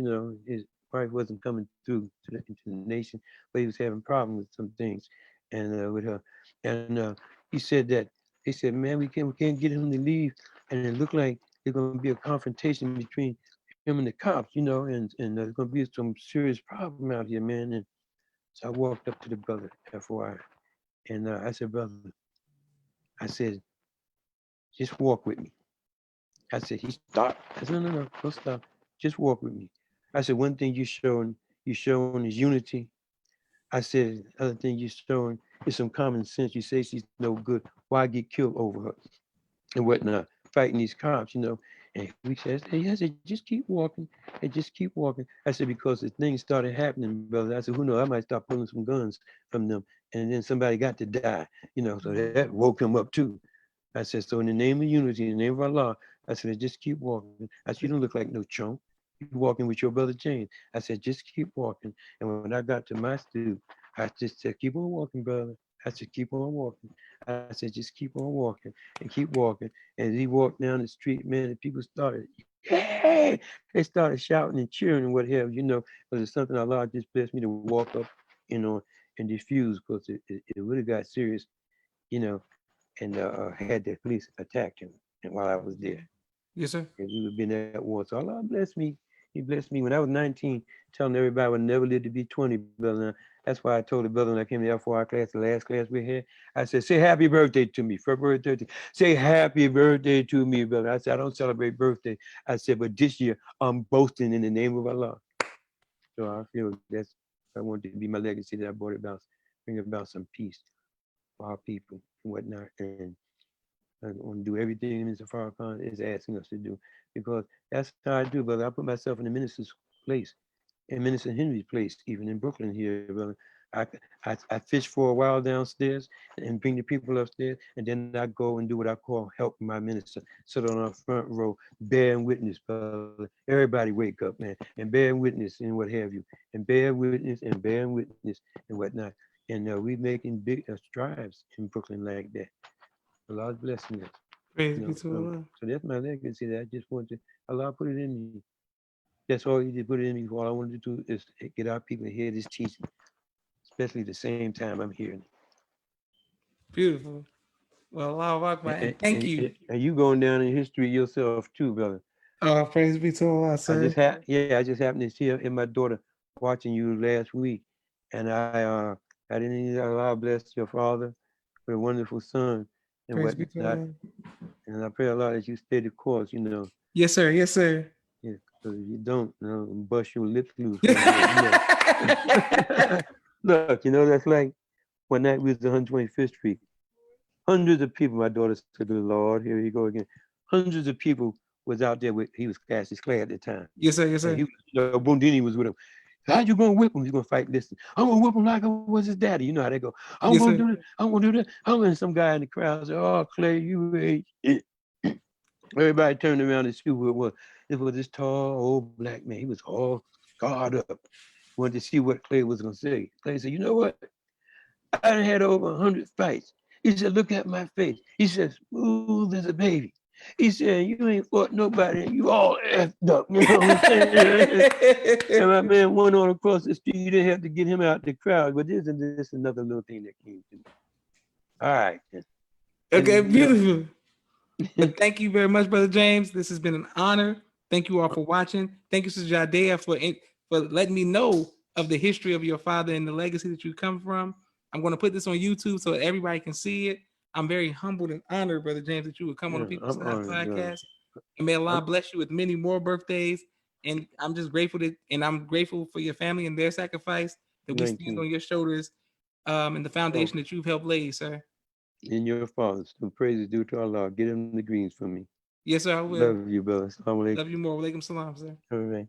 His wife wasn't coming through into the nation, but he was having problems with some things, and with her, and he said that he said, man, we can't get him to leave, and it looked like there's gonna be a confrontation between him and the cops, and there's gonna be some serious problem out here, man. And so I walked up to the brother, FYI, and I said, brother. I said, just walk with me. I said, he stopped. I said, no, don't stop. Just walk with me. I said, one thing you're showing is unity. I said, other thing you're showing is some common sense. You say she's no good. Why get killed over her and whatnot? Fighting these cops. And we I said, just keep walking and just keep walking. I said, because the things started happening, brother. I said, who knows? I might start pulling some guns from them. And then somebody got to die. So that woke him up too. I said, so in the name of unity, in the name of Allah, I said, just keep walking. I said, you don't look like no chump. You walking with your brother James. I said, just keep walking. And when I got to my stoop, I just said, keep on walking, brother. I said, keep on walking. I said, just keep on walking and keep walking. And as he walked down the street, man, and people started, hey! They started shouting and cheering and what have. Because it's something Allah just blessed me to walk up, and defuse because it would have got serious, you know, and had the police attack him and while I was there. Yes, sir. And we would have been at war. So Allah blessed me, He blessed me when I was 19, telling everybody I would never live to be 20, brother. Now, that's why I told the brother when I came to F4 class, the last class we had, I said, say happy birthday to me, February 13th. Say happy birthday to me, brother. I said, I don't celebrate birthday. I said, but this year I'm boasting in the name of Allah. So I feel I want to be my legacy that I brought about, bring about some peace for our people and whatnot. And I want to do everything Mr. Farrakhan is asking us to do because that's how I do, brother. I put myself in the minister's place, in Minister Henry's place, even in Brooklyn here, brother. I, I fish for a while downstairs and bring the people upstairs, and then I go and do what I call help my minister. Sit on our front row, bearing witness, brother. Everybody wake up, man, and bearing witness and what have you, and bear witness and bearing witness and whatnot. And we making big strides in Brooklyn like that. Allah's blessing us. Praise be to Allah. So that's my legacy that I just want to, Allah put it in me. That's all he did, put it in me. All I wanted to do is get our people to hear this teaching, especially the same time I'm hearing it. Beautiful. Well, Allahu Akbar, and thank you. And you going down in history yourself too, brother. Oh, praise be to Allah, sir. I just happened to see in my daughter watching you last week, and I didn't need Allah bless your father with a wonderful son and Praise be to whatnot. Allah. And I pray Allah that you stay the course, Yes, sir. Yes, sir. Yeah, because if you don't, bust your lips loose. Look, that's like one night we was on 125th Street. Hundreds of people, my daughter said, "The Lord, here you go again." Hundreds of people was out there with, he was Cassius Clay at the time. Yes, sir. Yes, sir. And Bundini was with him. How you gonna whip him? He's gonna fight. Listen, I'm gonna whip him like I was his daddy. You know how they go. I'm Yes, gonna sir. do this. I'm gonna do that. I'm gonna. Some guy in the crowd said, "Oh, Clay, you ain't." Everybody turned around to see who it was. It was this tall old black man. He was all scarred up. Wanted to see what Clay was gonna say. Clay said, "You know what? I done had over 100 fights." He said, "Look at my face." He said, "Smooth as a baby." He said, "You ain't fought nobody. You all effed up." You know what I'm saying? And my man went on across the street. You didn't have to get him out the crowd. But this another little thing that came to me. All right. Okay, beautiful. But thank you very much, Brother James. This has been an honor. Thank you all for watching. Thank you, Sister Jadea, for letting me know of the history of your father and the legacy that you come from. I'm going to put this on YouTube so everybody can see it. I'm very humbled and honored, Brother James, that you would come on the People's Podcast. And may Allah bless you with many more birthdays. And I'm just grateful I'm grateful for your family and their sacrifice that we stand on your shoulders and the foundation that you've helped lay, sir. In your fathers, some praises due to Allah. Get him the greens for me. Yes, sir, I will. Love you, brother. Love you more. Walaikum salam, sir. All right.